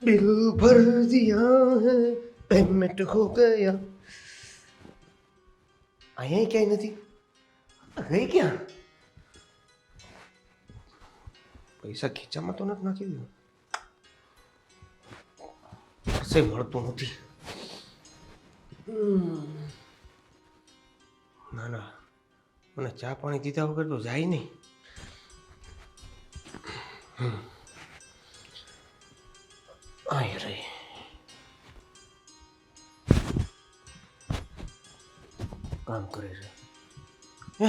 Bill भर दिया है पेमेंट हो गया અહીંયા ક્યાંય નથી ગઈ ક્યાં પૈસા ખીચામાં તો નથી નાખી દીધું કશે મળતું નથી ના ના મને ચા પાણી દીધા વગર તો જાય નહીં આય રે કામ કરે છે હે?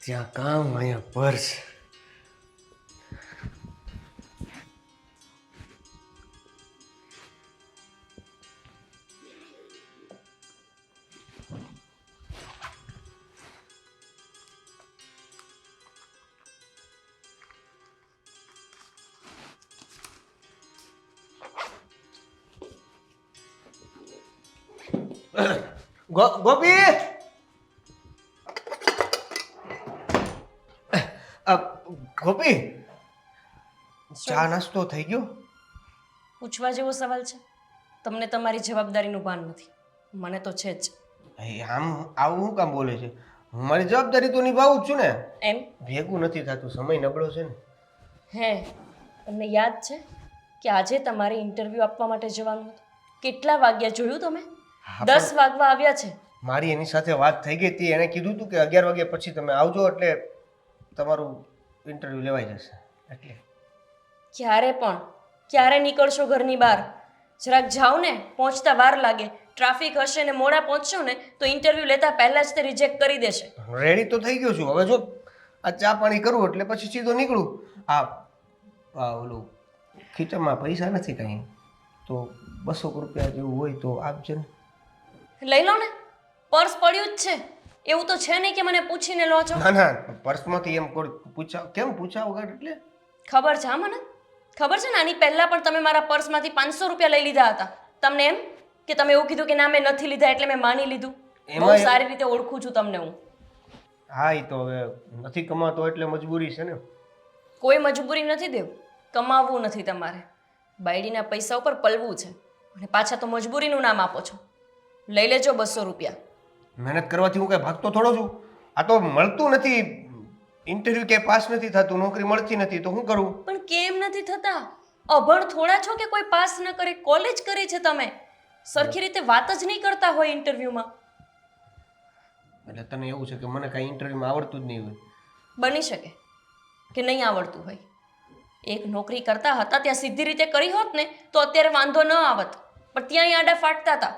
ત્યાં કામ અહીંયા પર્સ ગોપી ગોપી ચા નાસ્તો થઈ ગયો પૂછવા જેવો સવાલ છે તમને તમારી જવાબદારીનું ભાન નથી મને તો છે જ આમ આવું શું કામ બોલે છે હું મારી જવાબદારી તો નિભાવું જ છું ને એમ ભેગું નથી થતું સમય નબળો છે ને હે તમને યાદ છે કે આજે તમારે ઇન્ટરવ્યૂ આપવા માટે જવાનું હતું કેટલા વાગ્યા જોયું તમે 10 વાગવા આવ્યા છે મારી એની સાથે વાત થઈ ગઈ હતી એણે કીધું હતું કે 11 વાગ્યા પછી તમે આવજો એટલે તમારું ઇન્ટરવ્યૂ લેવાઈ જશે એટલે ક્યારે નીકળશો ઘરની બહાર જરાક જાઓ ને પહોંચતા વાર લાગે ટ્રાફિક હશે ને મોડા પહોંચશો ને તો ઇન્ટરવ્યૂ લેતા પહેલાં જ તે રિજેક્ટ કરી દેશે રેડી તો થઈ ગયો છું હવે જો આ ચા પાણી કરું એટલે પછી સીધો નીકળું ઓલું ખીચામાં પૈસા નથી કંઈ તો 200 રૂપિયા જેવું હોય તો આપજે ને લઈ લો ને પર્સ પડ્યું જ છે એવું તો છે નહીં કે મને પૂછીને લો છો ના ના પર્સમાંથી એમ કેમ પૂછા વગર એટલે ખબર છે હા મને ખબર છે ને આની પહેલા પણ તમે મારા પર્સમાંથી 500 રૂપિયા લઈ લીધા હતા તમને એમ કે તમે એવું કીધું કે ના મેં નથી લીધા એટલે મેં માની લીધું બહુ સારી રીતે ઓળખું છું તમને હું હા એ તો હવે નથી કમાતો એટલે મજબૂરી છે ને કોઈ મજબૂરી નથી દેવ કમાવવું નથી તમારે બાયડીના પૈસા ઉપર પલવું છે અને પાછા તો મજબૂરીનું નામ આપો છો લઈ લેજો 200 રૂપિયા મહેનત કરવાથી હું કઈ ભાગતો થોડો છું આ તો મળતું નથી ઇન્ટરવ્યુ કે પાસ નથી થતું નોકરી મળતી નથી તો શું કરું પણ કેમ નથી થતા અભણ થોડા છો કે કોઈ પાસ ન કરે કોલેજ કરી છે તમે સરખી રીતે વાત જ નહીં કરતા હોય ઇન્ટરવ્યુમાં એટલે તને એવું છે કે મને કાંઈ ઇન્ટરવ્યુમાં આવડતું જ નહીં હોય બની શકે કે નહીં આવડતું હોય એક નોકરી કરતા હતા ત્યાં સીધી રીતે કરી હોત ને તો અત્યારે વાંધો ન આવત પણ ત્યાં આડા ફાટતા હતા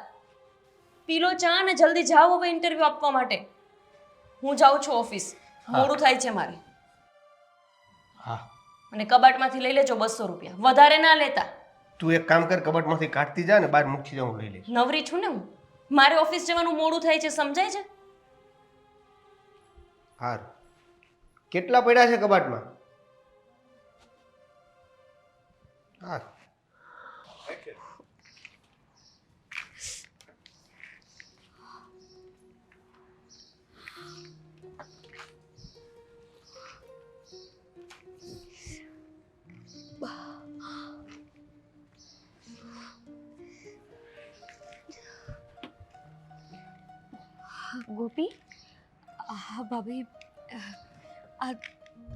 પીલો ચા ને જલ્દી જાઓ હવે ઇન્ટરવ્યુ આપવા માટે હું જાઉં છું ઓફિસ મોડું થાય છે મારે હા અને કબાટમાંથી લઈ લેજો 200 રૂપિયા વધારે ના લેતા તું એક કામ કર કબાટમાંથી કાઢતી જા ને બહાર મૂકી જાઉં લઈ લઈશ નવરી છું ને હું મારે ઓફિસ જવાનું મોડું થાય છે સમજાય છે હાર કેટલા પડ્યા છે કબાટમાં હા ગોપી હા ભાભી આ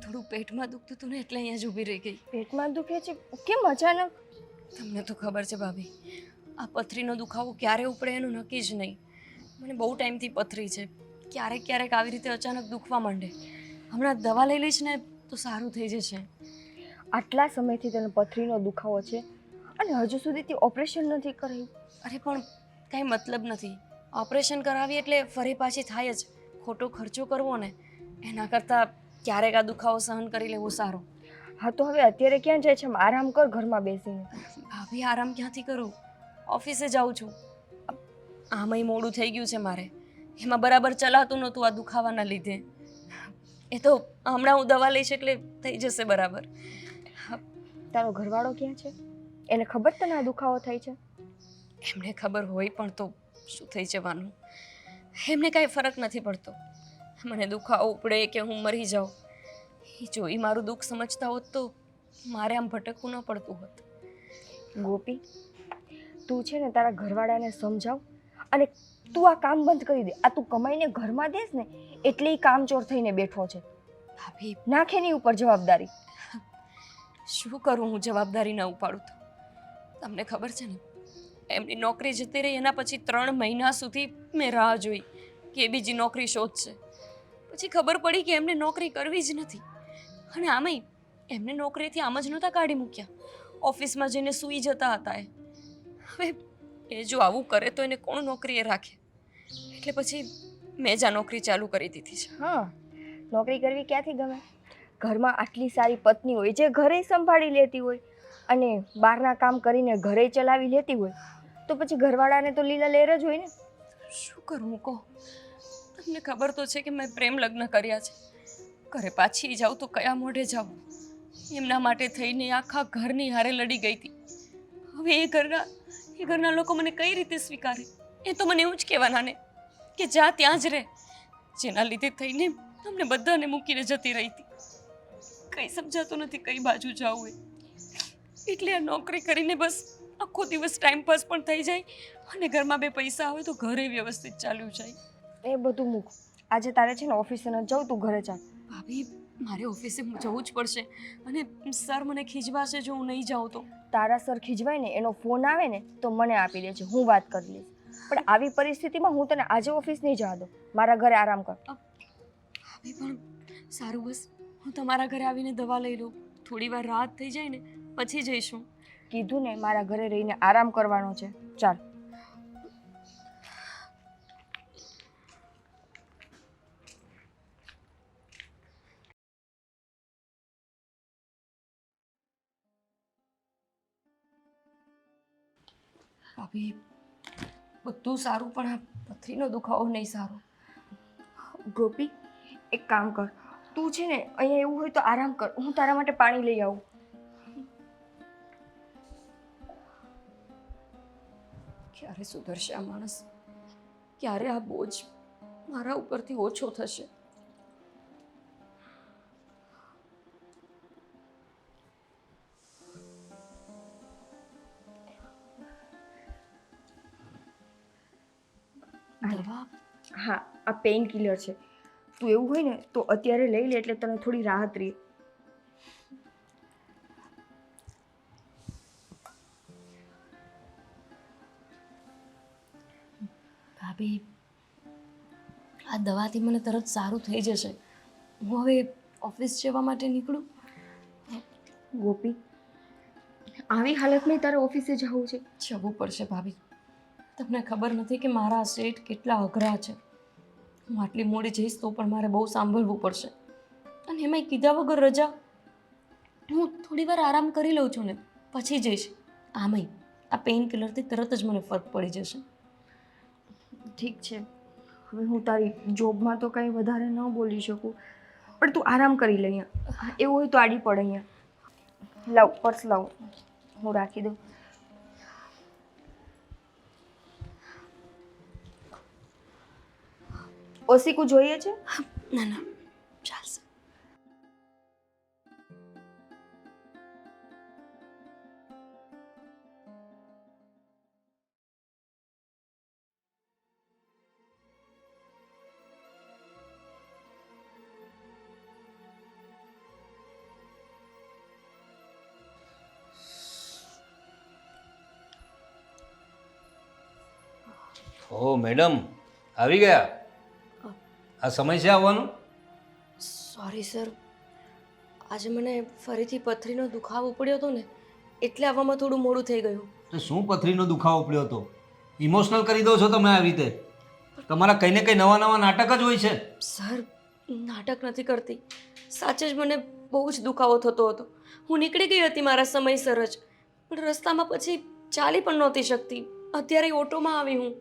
થોડું પેટમાં દુખતું હતું ને એટલે અહીંયા જ ઊભી રહી ગઈ પેટમાં દુખે છે કેમ અચાનક તમને તો ખબર છે ભાભી આ પથરીનો દુખાવો ક્યારે ઉપડે એનું નક્કી જ નહીં મને બહુ ટાઈમથી પથરી છે ક્યારેક ક્યારેક આવી રીતે અચાનક દુખવા માંડે હમણાં દવા લઈ લઈશ ને તો સારું થઈ જશે આટલા સમયથી તને પથરીનો દુખાવો છે અને હજુ સુધી તે ઓપરેશન નથી કરાયું અરે પણ કાંઈ મતલબ નથી ઓપરેશન કરાવી એટલે ફરી પાછી થાય જ ખોટો ખર્ચો કરવો ને એના કરતાં ક્યારેક આ દુખાવો સહન કરી લેવો સારો હા તો હવે અત્યારે ક્યાં જાય છે આરામ કર ઘરમાં બેસીને ભાભી આરામ ક્યાંથી કરું ઓફિસે જાઉં છું આમાંય મોડું થઈ ગયું છે મારે એમાં બરાબર ચલાતું નહોતું આ દુખાવાના લીધે એ તો હમણાં હું દવા લઈશ એટલે થઈ જશે બરાબર તારો ઘરવાળો ક્યાં છે એને ખબર તને આ દુખાવો થાય છે એમને ખબર હોય પણ તો શું થઈ જવાનું એમને કાંઈ ફરક નથી પડતો મને દુખાવો ઉપડે કે હું મરી જાઉં એ જો એ મારું દુઃખ સમજતા હોત તો મારે આમ ભટકવું ન પડતું હોત ગોપી, તું છે ને તારા ઘરવાળાને સમજાવ અને તું આ કામ બંધ કરી દે. આ તું કમાઈને ઘરમાં દેસ ને એટલે ઈ કામચોર થઈને બેઠો છે. ભાભી નાખે એની ઉપર જવાબદારી. શું કરું હું જવાબદારી ન ઉપાડું તો? તમને ખબર છે ને, એમની નોકરી જતી રહી એના પછી 3 મહિના સુધી મેં રાહ જોઈ કે એ બીજી નોકરી શોધશે. પછી ખબર પડી કે એમને નોકરી કરવી જ નથી. અને આમાંય એમને નોકરીથી આમ જ નહોતા કાઢી મૂક્યા, ઓફિસમાં જઈને સૂઈ જતા હતા એ. હવે એ જો આવું કરે તો એને કોણ નોકરીએ રાખે? એટલે પછી મેં જ આ નોકરી ચાલુ કરી દીધી છે. હા, નોકરી કરવી ક્યાંથી ગમે? ઘરમાં આટલી સારી પત્ની હોય જે ઘરે સંભાળી લેતી હોય અને બહારના કામ કરીને ઘરે ચલાવી લેતી હોય તો પછી ઘરવાળાને તો લીલા લહેર જ હોય ને. શું કરું કહો? તમને ખબર તો છે કે મેં પ્રેમ લગ્ન કર્યા છે. ઘરે પાછી જાઉં તો કયા મોઢે જાઉં? એમના માટે થઈને આખા ઘરની હારે લડી ગઈ હતી. હવે એ ઘરના લોકો મને કઈ રીતે સ્વીકારે? એ તો મને એવું જ કહેવાના ને કે જા ત્યાં જ રહે, જેના લીધે થઈને તમને બધાને મૂકીને જતી રહી હતી. કંઈ સમજાતું નથી કઈ બાજુ જાવું એ. એટલે આ નોકરી કરીને બસ આખો દિવસ ટાઈમપાસ પણ થઈ જાય અને ઘરમાં 2 પૈસા આવે તો ઘરે વ્યવસ્થિત ચાલ્યું જાય. એ બધું મૂક. આજે તારે છે ને ઓફિસે ન જાઉં, તું ઘરે ચાલ. ભાભી મારે ઓફિસે જવું જ પડશે અને સર મને ખીજવાશે જો હું નહીં જાઉં તો. તારા સર ખીજવાય ને એનો ફોન આવે ને તો મને આપી દેજે, હું વાત કરી લઈશ. પણ આવી પરિસ્થિતિમાં હું તને આજે ઓફિસ નહીં જવા દઉં. મારા ઘરે આરામ કર. ભાભી પણ સારું, બસ હું તમારા ઘરે આવીને દવા લઈ લઉં, થોડી વાર રાહત થઈ જાય ને પછી જઈશું. કીધું ને મારા ઘરે રહીને આરામ કરવાનો છે. ચાલ. ભાભી બધું સારું પણ આ પથરીનો દુખાવો નહીં સારો. ગોપી, એક કામ કર, તું છે ને અહીંયા એવું હોય તો આરામ કર, હું તારા માટે પાણી લઈ આવું. ક્યારે સુધરશે આ માણસ? ક્યારે આ બોજ મારા ઉપરથી ઓછો થશે? દવા? હા, આ પેઇન કિલર છે. તું એવું હોય ને તો અત્યારે લઈ લે એટલે તને થોડી રાહત રહે. ભાભી આ દવાથી મને તરત સારું થઈ જશે. હું હવે ઓફિસ જવા માટે નીકળું? ગોપી, આવી હાલતમાં તારે ઓફિસે જવું છે? જવું પડશે ભાભી. તમને ખબર નથી કે મારા શેઠ કેટલા અઘરા છે. હું આટલી મોડી જઈશ તો પણ મારે બહુ સાંભળવું પડશે. અને એમાંય કીધા વગર રજા. હું થોડી વાર આરામ કરી લઉં છું ને પછી જઈશ. આમાંય આ પેઇન કિલરથી તરત જ મને ફરક પડી જશે. ઠીક છે, હવે હું તારી જોબમાં તો કંઈ વધારે ન બોલી શકું, પણ તું આરામ કરી લે. અહીંયા એવું હોય તો આડી પડ. અહીંયા લાવ, પર્સ લાવ, હું રાખી દઉં. ઓસીકું જોઈએ છે? ના ના, ચાલશે. ઓ મેડમ, આવી ગયા? આ સમય છે આવવાનું? સોરી સર, આજે મને ફરીથી પથરીનો દુખાવો પડ્યો હતો ને એટલે આવવામાં થોડું મોડું થઈ ગયું. તો શું પથરીનો દુખાવો પડ્યો હતો? ઇમોશનલ કરી દો છો તમે આવી રીતે. તમારા કંઈ ને કંઈ નવા નવા નાટક જ હોય છે. સર, નાટક નથી કરતી. સાચે જ મને બહુ જ દુખાવો થતો હતો. હું નીકળી ગઈ હતી મારા સમયસર જ, પણ રસ્તામાં પછી ચાલી પણ નહોતી શકતી. અત્યારે ઓટોમાં આવી હું.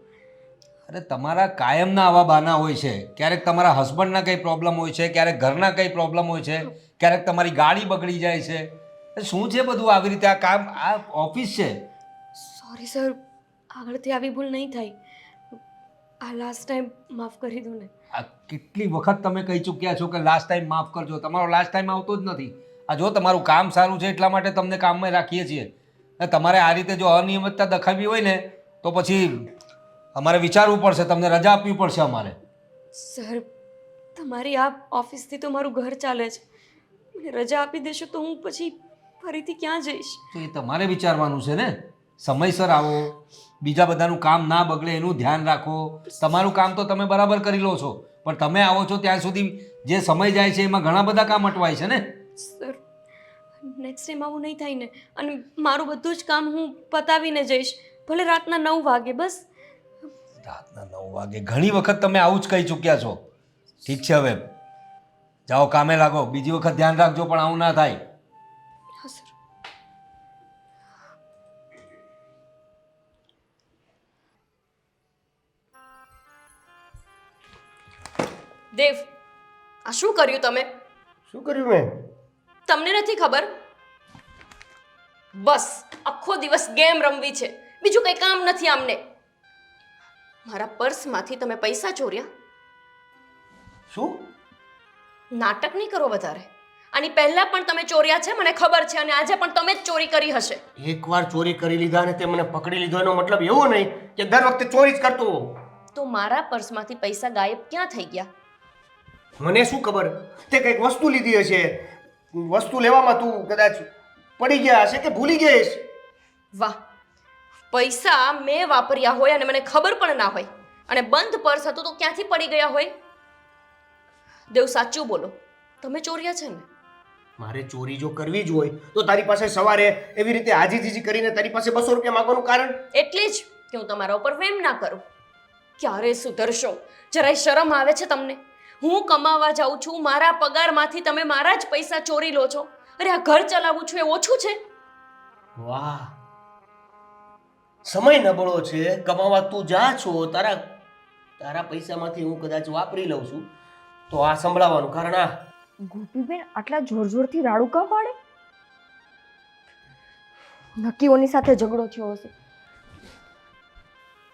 અરે તમારા કાયમના આવા બાના હોય છે. ક્યારેક તમારા હસબન્ડના કંઈ પ્રોબ્લેમ હોય છે, ક્યારેક ઘરના કંઈ પ્રોબ્લેમ હોય છે, ક્યારેક તમારી ગાડી બગડી જાય છે. શું છે બધું આવી રીતે? આ કામ, આ ઓફિસ છે. સોરી સર, આગળથી આવી ભૂલ નહીં થાય. આ લાસ્ટ ટાઈમ માફ કરી દો ને. આ કેટલી વખત તમે કહી ચૂક્યા છો કે લાસ્ટ ટાઈમ માફ કરજો. તમારો લાસ્ટ ટાઈમ આવતો જ નથી. આ જો તમારું કામ સારું છે એટલા માટે તમને કામમાં રાખીએ છીએ. અને તમારે આ રીતે જો અનિયમિતતા દખાવી હોય ને તો પછી અમારે વિચારવું પડશે, તમને રજા આપવી પડશે અમારે. સર, તમારી આ ઓફિસથી તો મારું ઘર ચાલે છે. મને રજા આપી દેશો તો હું પછી ફરીથી ક્યાં જઈશ? તો એ તમારે વિચારવાનું છે ને. સમયસર આવો, બીજા બધાનું કામ ના બગડે એનું ધ્યાન રાખો. તમારું કામ તો તમે બરાબર કરી લો છો, પણ તમે આવો છો ત્યાં સુધી જે સમય જાય છે એમાં ઘણા બધા કામ અટવાય છે ને. સર, નેક્સ્ટ ટાઈમ આવું નહીં થાય ને. અને મારું બધું જ કામ હું પતાવીને જઈશ, ભલે રાતના 9 વાગે. બસ રાતના 9 વાગે ઘણી વખત તમે આવું જ કહી ચૂક્યા છો. ઠીક છે, હવે જાઓ કામે લાગો. બીજી વખત ધ્યાન રાખજો પણ આવું ના થાય. હા સર. દેવ, આ શું કર્યું તમે? શું કર્યું મેં? તમને નથી ખબર? બસ આખો દિવસ ગેમ રમવી છે, બીજું કંઈ કામ નથી આમને. મારા પર્સમાંથી તમે પૈસા ચોર્યા. શું? નાટક નહીં કરો વધારે. આની પહેલા પણ તમે ચોર્યા છે, મને ખબર છે, અને આજે પણ તમે જ ચોરી કરી હશે. એકવાર ચોરી કરી લીધા અને તે મને પકડી લીધો એનો મતલબ એવો નહીં કે દર વખતે ચોરી જ કરતો હોઉં. તો મારા પર્સમાંથી પૈસા ગાયબ ક્યાં થઈ ગયા? મને શું ખબર, તે કંઈક વસ્તુ લીધી હશે. વસ્તુ લેવામાં તું કદાચ પડી ગયા હશે કે ભૂલી ગઈ હશે. વાહ, પૈસા મેં વાપર્યા હોય અને મને ખબર પણ ના હોય, અને બંધ પર્સ હતું તો ક્યાંથી પડી ગયા હોય? દેવ, સાચું બોલો, તમે ચોર્યા છે ને? મારે ચોરી જો કરવી જ હોય તો તારી પાસે સવારે એવી રીતે હાજીજીજી કરીને તારી પાસે 200 રૂપિયા માંગવાનું કારણ એટલે જ કે હું તમારા ઉપર વેમ ના કરું. ક્યારે સુધરશો? જરાય શરમ આવે છે તમને? હું કમાવા જાઉં છું, મારા પગારમાંથી તમે મારા જ પૈસા ચોરી લો છો. અરે આ ઘર ચલાવું છું એ ઓછું છે? વાહ, સમય નબળો છે, કમાવા તું જા છો, તારા પૈસામાંથી હું કદાચ વાપરી લઉં છું, તો આ સંભળાવવાનું કારણ આ. ગોપીબેન આટલા જોર જોરથી રાડું કાં પાડે? નક્કી ઓની સાથે ઝઘડો થયો હશે.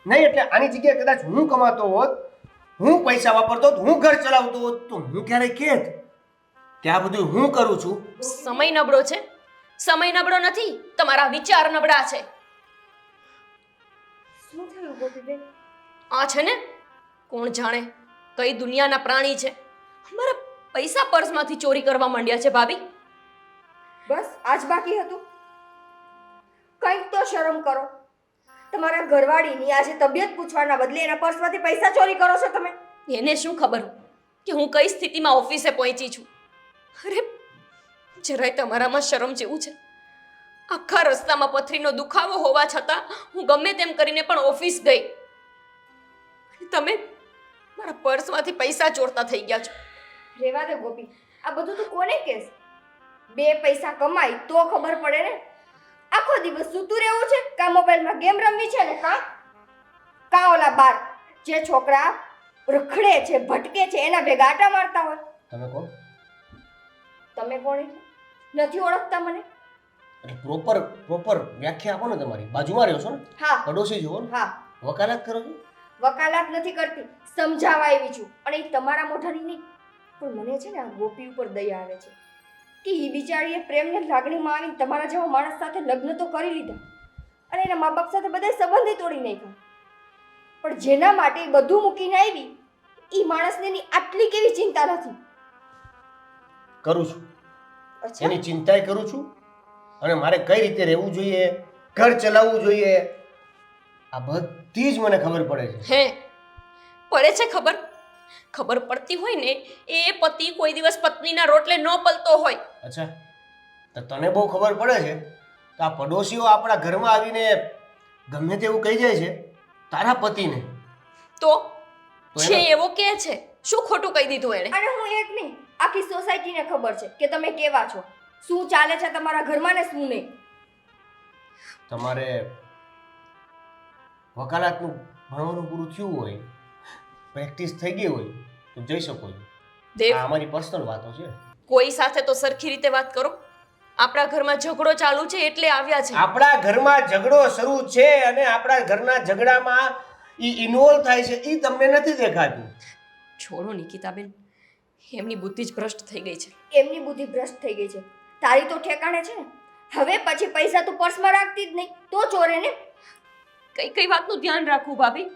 નહીં એટલે આની જગ્યાએ કદાચ હું કમાતો હોત, હું પૈસા વાપરતો હોત, હું ઘર ચલાવતો હોત, તો હું ક્યારેય કહેત કે આ બધું હું કરું છું. સમય નબળો છે? સમય નબળો નથી, તમારા વિચાર નબળા છે. શું થયું ગોપીબેન? આ છે ને, કોણ જાણે કઈ દુનિયાના પ્રાણી છે, મારા પૈસા પર્સમાંથી ચોરી કરવા માંડ્યા છે. ભાભી, બસ આજ બાકી હતું? કંઈક તો શરમ કરો. તમારા ઘરવાળીની આજે તબિયત પૂછવાના બદલે એના પર્સમાંથી પૈસા ચોરી કરો છો તમે. એને શું ખબર કે હું કઈ સ્થિતિમાં ઓફિસે પહોંચી છું? અરે જરાય તમારામાં શરમ જેવું છે? આખા રસ્તામાં પથરીનો દુખાવો હોવા છતાં હું ગમે તેમ કરીને પણ ઓફિસ ગઈ. તમે મારા પર્સમાંથી પૈસા ચોરતા થઈ ગયા છો. રેવા દે ગોપી, આ બધું તું કોને કહેશ? 2 પૈસા કમાય તો ખબર પડે ને. આખો દિવસ સૂતું રહેવું છે, કા મોબાઈલમાં ગેમ રમવી છે ને કા ઓલા બાર જે છોકરા રખડે છે, ભટકે છે, એના ભેગા આટા મારતા હોય. તમે કોણ? તમે કોણ નથી ઓળખતા મને? એટલે પ્રોપર વ્યાખ્યા આપો ને તમારી. બાજુમાં રહ્યો છો ને? હા. પડોશી છો ને? હા. વકાલત કરો છો? વકાલત નથી કરતી, સમજાવવા આવી છું. અને એ તમારા મોઢાની નહીં, પણ મને છે ને આ ગોપી ઉપર દયા આવે છે કે એ બિચારીએ પ્રેમને લાગણીમાં આવીને તમારા જેવા માણસ સાથે લગ્ન તો કરી લીધા અને એના મા બાપ સાથે બધા સંબંધે તોડી નાખ્યા, પણ જેના માટે એ બધું મૂકીને આવી એ માણસને એની આટલી કેવી ચિંતા નથી. કરું છું, અચ્છા, એની ચિંતાય કરું છું, અને મારે કઈ રીતે રહેવું જોઈએ, ઘર ચલાવવું જોઈએ, આ બધી જ મને ખબર પડે છે. હે પડે છે ખબર? ખબર પડતી હોય ને એ પતિ કોઈ દિવસ પત્નીના રોટલે ન પલતો હોય. અચ્છા, તો તને બહુ ખબર પડે છે તો આ પડોશીઓ આપણા ઘરમાં આવીને ગમે તેવું કહી જાય છે તારા પતિને, તો તો છે એવો કે છે, શું ખોટું કહી દીધું એણે? અને હું એક નહીં, આખી સોસાયટીને ખબર છે કે તમે કેવા છો, શું ચાલે છે તમારા ઘરમાં ને શું નહીં. તમારે વકાલતનું ભણવાનું પૂરું થયું હોય, પ્રેક્ટિસ થઈ ગઈ હોય તો જઈ શકો છો. દેવ, આ અમારી પર્સનલ વાતો છે. કોઈ સાથે તો સરખી રીતે વાત કરો. આપણા ઘરમાં ઝઘડો ચાલુ છે એટલે આવ્યા છે. આપણા ઘરમાં ઝઘડો શરૂ છે અને આપણા ઘરના ઝઘડામાં ઈ ઇન્વોલ્વ થાય છે, ઈ તમને નથી દેખાતું. છોડો નિકિતાબેન, એમની બુદ્ધિ જ ભ્રષ્ટ થઈ ગઈ છે. એમની બુદ્ધિ ભ્રષ્ટ થઈ ગઈ છે, તારી તો ઠેકાણે છે ને. હવે પછી પૈસા તું પર્સમાં રાખતી જ નહીં તો ચોરે ને. કઈ કઈ વાતનું ધ્યાન રાખું ભાભી?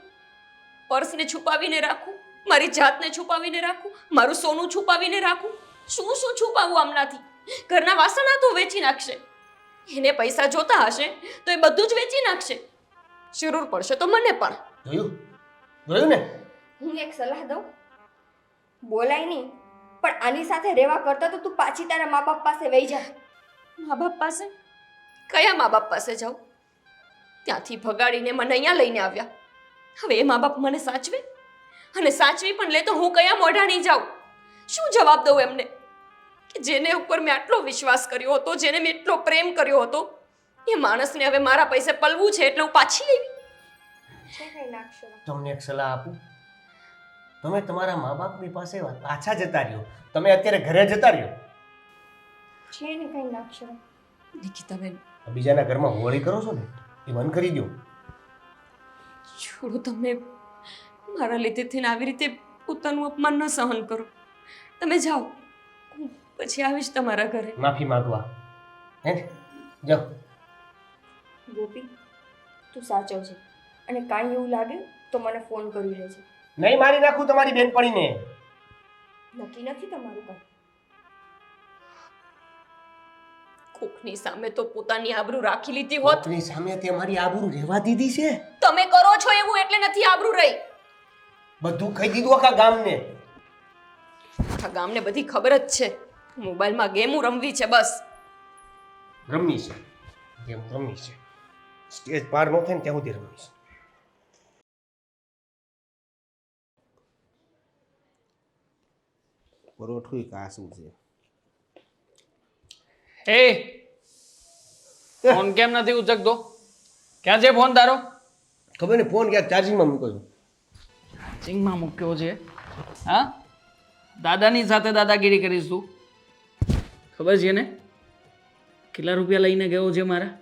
પર્સને છુપાવીને રાખું, મારી જાતને છુપાવીને રાખું, મારું સોનું છુપાવીને રાખું. શું શું છુપાવું આમનાથી? ઘરના વાસણ તો વેચી નાખશે. એને પૈસા જોતા હશે તો એ બધું જ વેચી નાખશે. જરૂર પડશે તો મને પણ. જોયું ને? હું એક સલાહ દઉં, બોલાય નહીં પણ આની સાથે રહેવા કરતા તો તું પાછી તારા મા બાપ પાસે વહી જા. મા બાપ પાસે? કયા મા બાપ પાસે જાઉં? ત્યાંથી ભગાડીને મને અહીંયા લઈને આવ્યા. હવે એ મા બાપ મને સાચવે? અને સાચવી પણ લે તો હું કયા મોઢાણી જાઉં? શું જવાબ દઉં એમને કે જેને ઉપર મેં આટલો વિશ્વાસ કર્યો હતો, જેને મેં એટલો પ્રેમ કર્યો હતો, એ માણસને હવે મારા પૈસે પલવું છે એટલે હું પાછી આવી? તમને એક સલાહ આપું, તમે તમારા મા બાપની પાસે પાછા જતા રહ્યો. તમે અત્યારે ઘરે જતા રહ્યો. છે ને કઈ નાખશો. નિકિતાબેન, બીજાના ઘરમાં હોળી કરો છો ને એ બંધ કરી દો. છોડો, તમે મારા લીધે થઈને આવી રીતે પોતાનું અપમાન ન સહન કરો. તમે જાઓ, હું પછી આવીશ તમારા ઘરે. માફી માંગવા હે ને? જાઓ. ગોપી, તું સાચો છે અને કાંઈ એવું લાગે તો મને ફોન કરી લેજે. નહીં મારી નાખું તમારી બેનપણીને. નક્કી નથી તમારું કામ. કોકની સામે તો પોતાની આબરૂ રાખી લીધી હોત. કોકની સામે તે મારી આબરૂ રહેવા દીધી છે. તમે કરો છો એવું એટલે નથી આબરૂ રહી. બધું કહી દીધું આખા ગામને. આખા ગામને બધી ખબર જ છે. મોબાઈલમાં ગેમો રમવી છે બસ. રમી છે ગેમ રમી છે. સ્ટેજ પાર ન થાય ને ત્યાં સુધી રમી છે. પરોઠું કાસું છે. હે, ફોન કેમ નથી ઉચકતો? ક્યાં છે ફોન તારો? ખબર ને ફોન ક્યાંક ચાર્જિંગમાં મૂકો છો. ચાર્જિંગમાં મૂક્યો છે? હા, દાદાની સાથે દાદાગીરી કરીશ તું? ખબર છે ને કેટલા રૂપિયા લઈને ગયો છે મારા?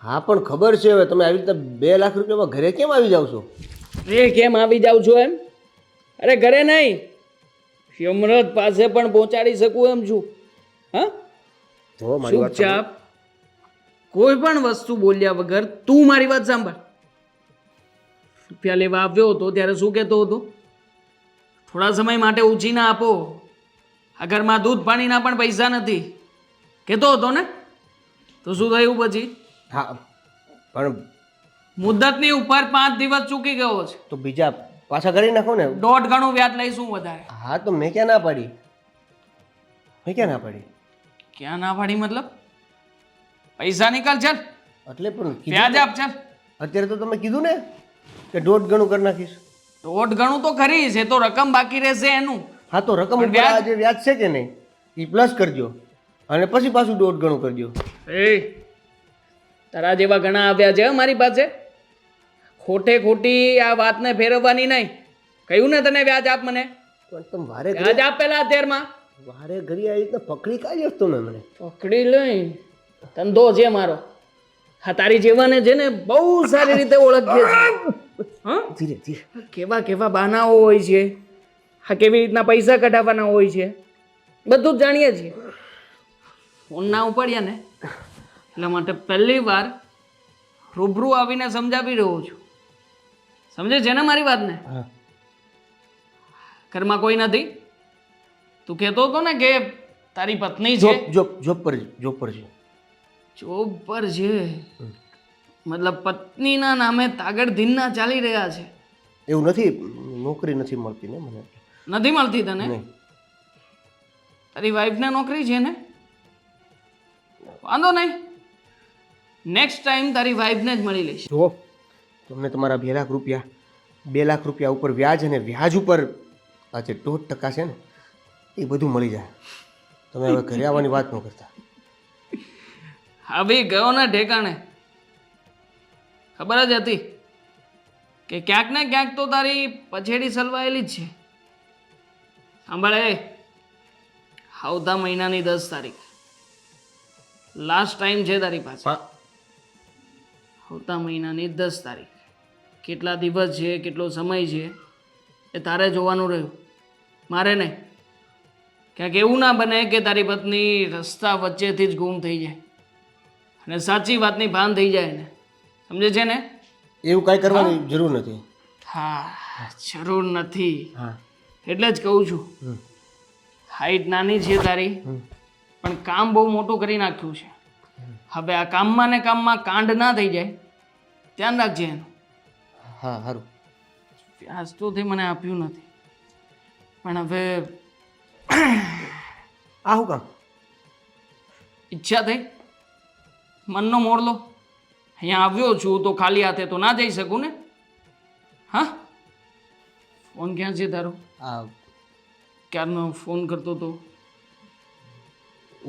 હા પણ ખબર છે. હવે તમે આવી રીતે 2 લાખ રૂપિયામાં ઘરે કેમ આવી જાવ છો? એ કેમ આવી જાઉં છું એમ? અરે ઘરે નહીં, યમરાજ પાસે પણ પહોંચાડી શકું એમ છું. હા, જો મારી વાત સાંભળો. ચૂપચાપ કોઈ પણ વસ્તુ બોલ્યા વગર તું મારી વાત સાંભળ. રૂપિયા લેવા આવ્યો હતો ત્યારે શું કહેતો હતો? થોડા સમય માટે ઉછીના આપો, આ ઘરમાં દૂધ પાણીના પણ પૈસા નથી કહેતો હતો ને? તો શું થયું પછી? હા પણ મુદ્દતની ઉપર 5 દિવસ ચૂકી ગયો છે. તો બીજા પાછા કરી નાખો ને. 1.5 ગણું વ્યાજ લઈશું વધારે. હા તો મેં ક્યાં ના પાડી? મેં ક્યાં ના પાડી? ક્યાં ના પાડી મતલબ? પૈસા નીકળ ચાલ, એટલે પણ કીધું વ્યાજ તો. આપ ચાલ. અત્યારે તો તમે કીધું ને કે 1.5 ગણું કરી નાખીશ. 1.5 ગણું તો ખરી છે, તો રકમ બાકી રહેશે એનું. હા તો રકમ પણ ઉપર વ્યાજ? આ જે વ્યાજ છે કે નહીં એ પ્લસ કરજો અને પછી પાછું 1.5 ગણું કરજો. એ તારા જેવા ઘણા આવ્યા છે હો મારી પાસે. ખોટે ખોટી આ વાતને ફેરવવાની નહીં. કહ્યું ને તને વ્યાજ આપ મને. પણ તમે વારે વ્યાજ આપ પેલા અત્યારમાં. વારે ઘડી આવી રીતે પકડી કાઢ્યો છો તમે મને. પકડી લઈ ધંધો છે મારો. હા, તારી જેવાને છે ને બહુ સારી રીતે ઓળખીએ છે. હા, ધીરે ધીરે. કેવા કેવા બહાનાઓ હોય છે, હા કેવી રીતના પૈસા કઢાવવાના હોય છે, બધું જ જાણીએ છીએ. ફોન ના ઉપાડ્યા ને એટલા માટે પહેલી વાર રૂબરૂ આવીને સમજાવી રહ્યો છું. સમજે છે ને મારી વાતને? હા ઘરમાં કોઈ નથી? તું કહેતો હતો ને કે તારી પત્ની છે? જોબ પર છે. જોબ પર છે મતલબ પત્નીના નામે તાગડધીનના ચાલી રહ્યા છે? એવું નથી, નોકરી નથી મળતી ને મને. નથી મળતી તને? નહીં. તારી વાઈફને નોકરી છે ને? વાંધો નહીં, નેક્સ્ટ ટાઈમ તારી વાઈફને જ મળી લઈશ. જો તમને તમારા 2 લાખ રૂપિયા ઉપર વ્યાજ અને વ્યાજ ઉપર આ જે 1.5% છે ને એ બધું મળી જાય. તમે હવે ઘરે આવવાની વાત ન કરતા. આવી ગયો ને ઠેકાણે. ખબર જ હતી કે ક્યાંક ને ક્યાંક તો તારી પછેડી સલવાયેલી જ છે. સાંભળે, આવતા મહિનાની 10 તારીખ લાસ્ટ ટાઈમ છે તારી પાસે. આવતા મહિનાની 10 તારીખ. કેટલા દિવસ છે, કેટલો સમય છે એ તારે જોવાનું રહ્યું, મારે નહીં. ક્યાંક એવું ના બને કે તારી પત્ની રસ્તા વચ્ચેથી જ ગુમ થઈ જાય. અને સાચી વાતની ભાન થઈ જાય ને, સમજે છે ને? એવું કાંઈ કરવાની જરૂર નથી. હા, જરૂર નથી. હા. એટલે જ કહું છું, હાઈટ નાની છે તારી, પણ કામ બહુ મોટું કરી નાખ્યું છે. હવે આ કામમાં ને કામમાં કાંડ ના થઈ જાય, ધ્યાન રાખજે એનું. હા, સારું. વ્યાજ તો તે મને આપ્યું નથી, પણ હવે આ શું કામ? ઈચ્છા થઈ, મનનો મોરલો. અહીંયા આવ્યો છું તો ખાલી હાથે તો ના જઈ શકું ને. હા, ફોન ક્યાં છે તારો? આ ક્યારનો ફોન કરતો હતો.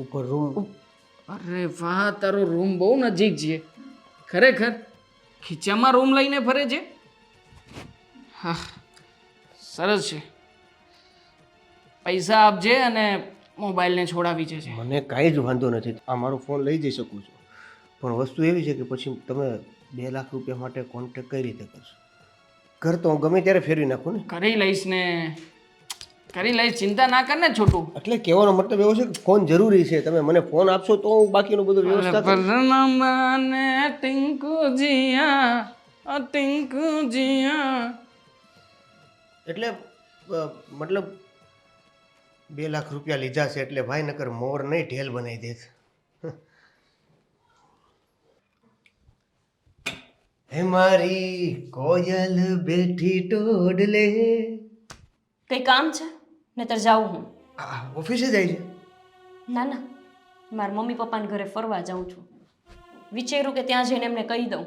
ઉપર રૂમ. અરે વાહ, તારો રૂમ બહુ નજીક છે ખરેખર. ખીચામાં રૂમ લઈને ફરે છે. હા, સરસ છે. પૈસા આપજે અને મોબાઈલને છોડાવી જશે. મને કાંઈ જ વાંધો નથી, આ મારો ફોન લઈ જઈ શકું છું, પણ વસ્તુ એવી છે કે પછી તમે 2 લાખ રૂપિયા માટે કોન્ટેક્ટ કઈ રીતે કરશો? ઘર તો હું ગમે ત્યારે ફેરવી નાખું ને. કરી લઈશ ને, કરી લઈશ, ચિંતા ના કર ને છોટું. એટલે કહેવાનો મતલબ એવો છે કે ફોન જરૂરી છે. તમે મને ફોન આપશો તો હું બાકીનું બધું વ્યવસ્થા કરું. પરનામાને ટિંકુ જીયા, ટિંકુ જીયા. એટલે મતલબ 2 લાખ રૂપિયા લીધા છે એટલે ભાઈ નકર મોર નહીં ઢેલ બનાવી દેત. હે મારી કોયલ બેઠી ટોડલે. કંઈ કામ છે નહીતર જાઉં હું. ઓફિસે જાય છે? ના ના, મારા મમ્મી પપ્પાને ઘરે ફરવા જાઉં છું. વિચાર્યું કે ત્યાં જઈને એમને કહી દઉં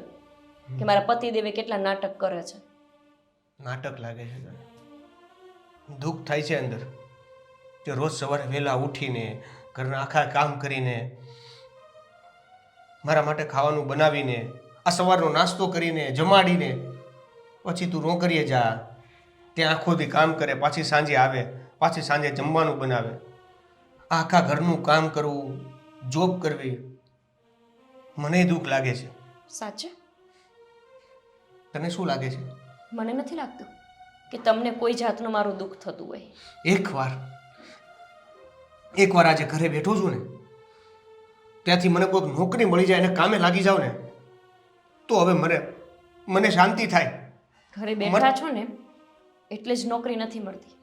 કે મારા પતિદેવે કેટલા નાટક કરે છે. નાટક લાગે છે તને? દુઃખ થાય છે અંદર કે રોજ સવારે વહેલા ઉઠીને ઘરના આખા કામ કરીને મારા માટે ખાવાનું બનાવીને આ સવારનો નાસ્તો કરીને જમાડીને પછી તું નોકરીએ જા, ત્યાં આખો દી કામ કરે, પાછી સાંજે આવે, પાછી સાંજે જમવાનું બનાવે, આખા ઘરનું કામ કરવું, જોબ કરવી. મને દુઃખ લાગે છે. સાચે? તને શું લાગે છે? મને નથી લાગતું કે તમને કોઈ જાતનું મારું દુઃખ થતું હોય. એકવાર આજે ઘરે બેઠો છું ને ત્યાંથી મને કોઈક નોકરી મળી જાય અને કામે લાગી જાવ ને તો હવે મને શાંતિ થાય. ઘરે બેઠા છો ને એટલે જ નોકરી નથી મળતી.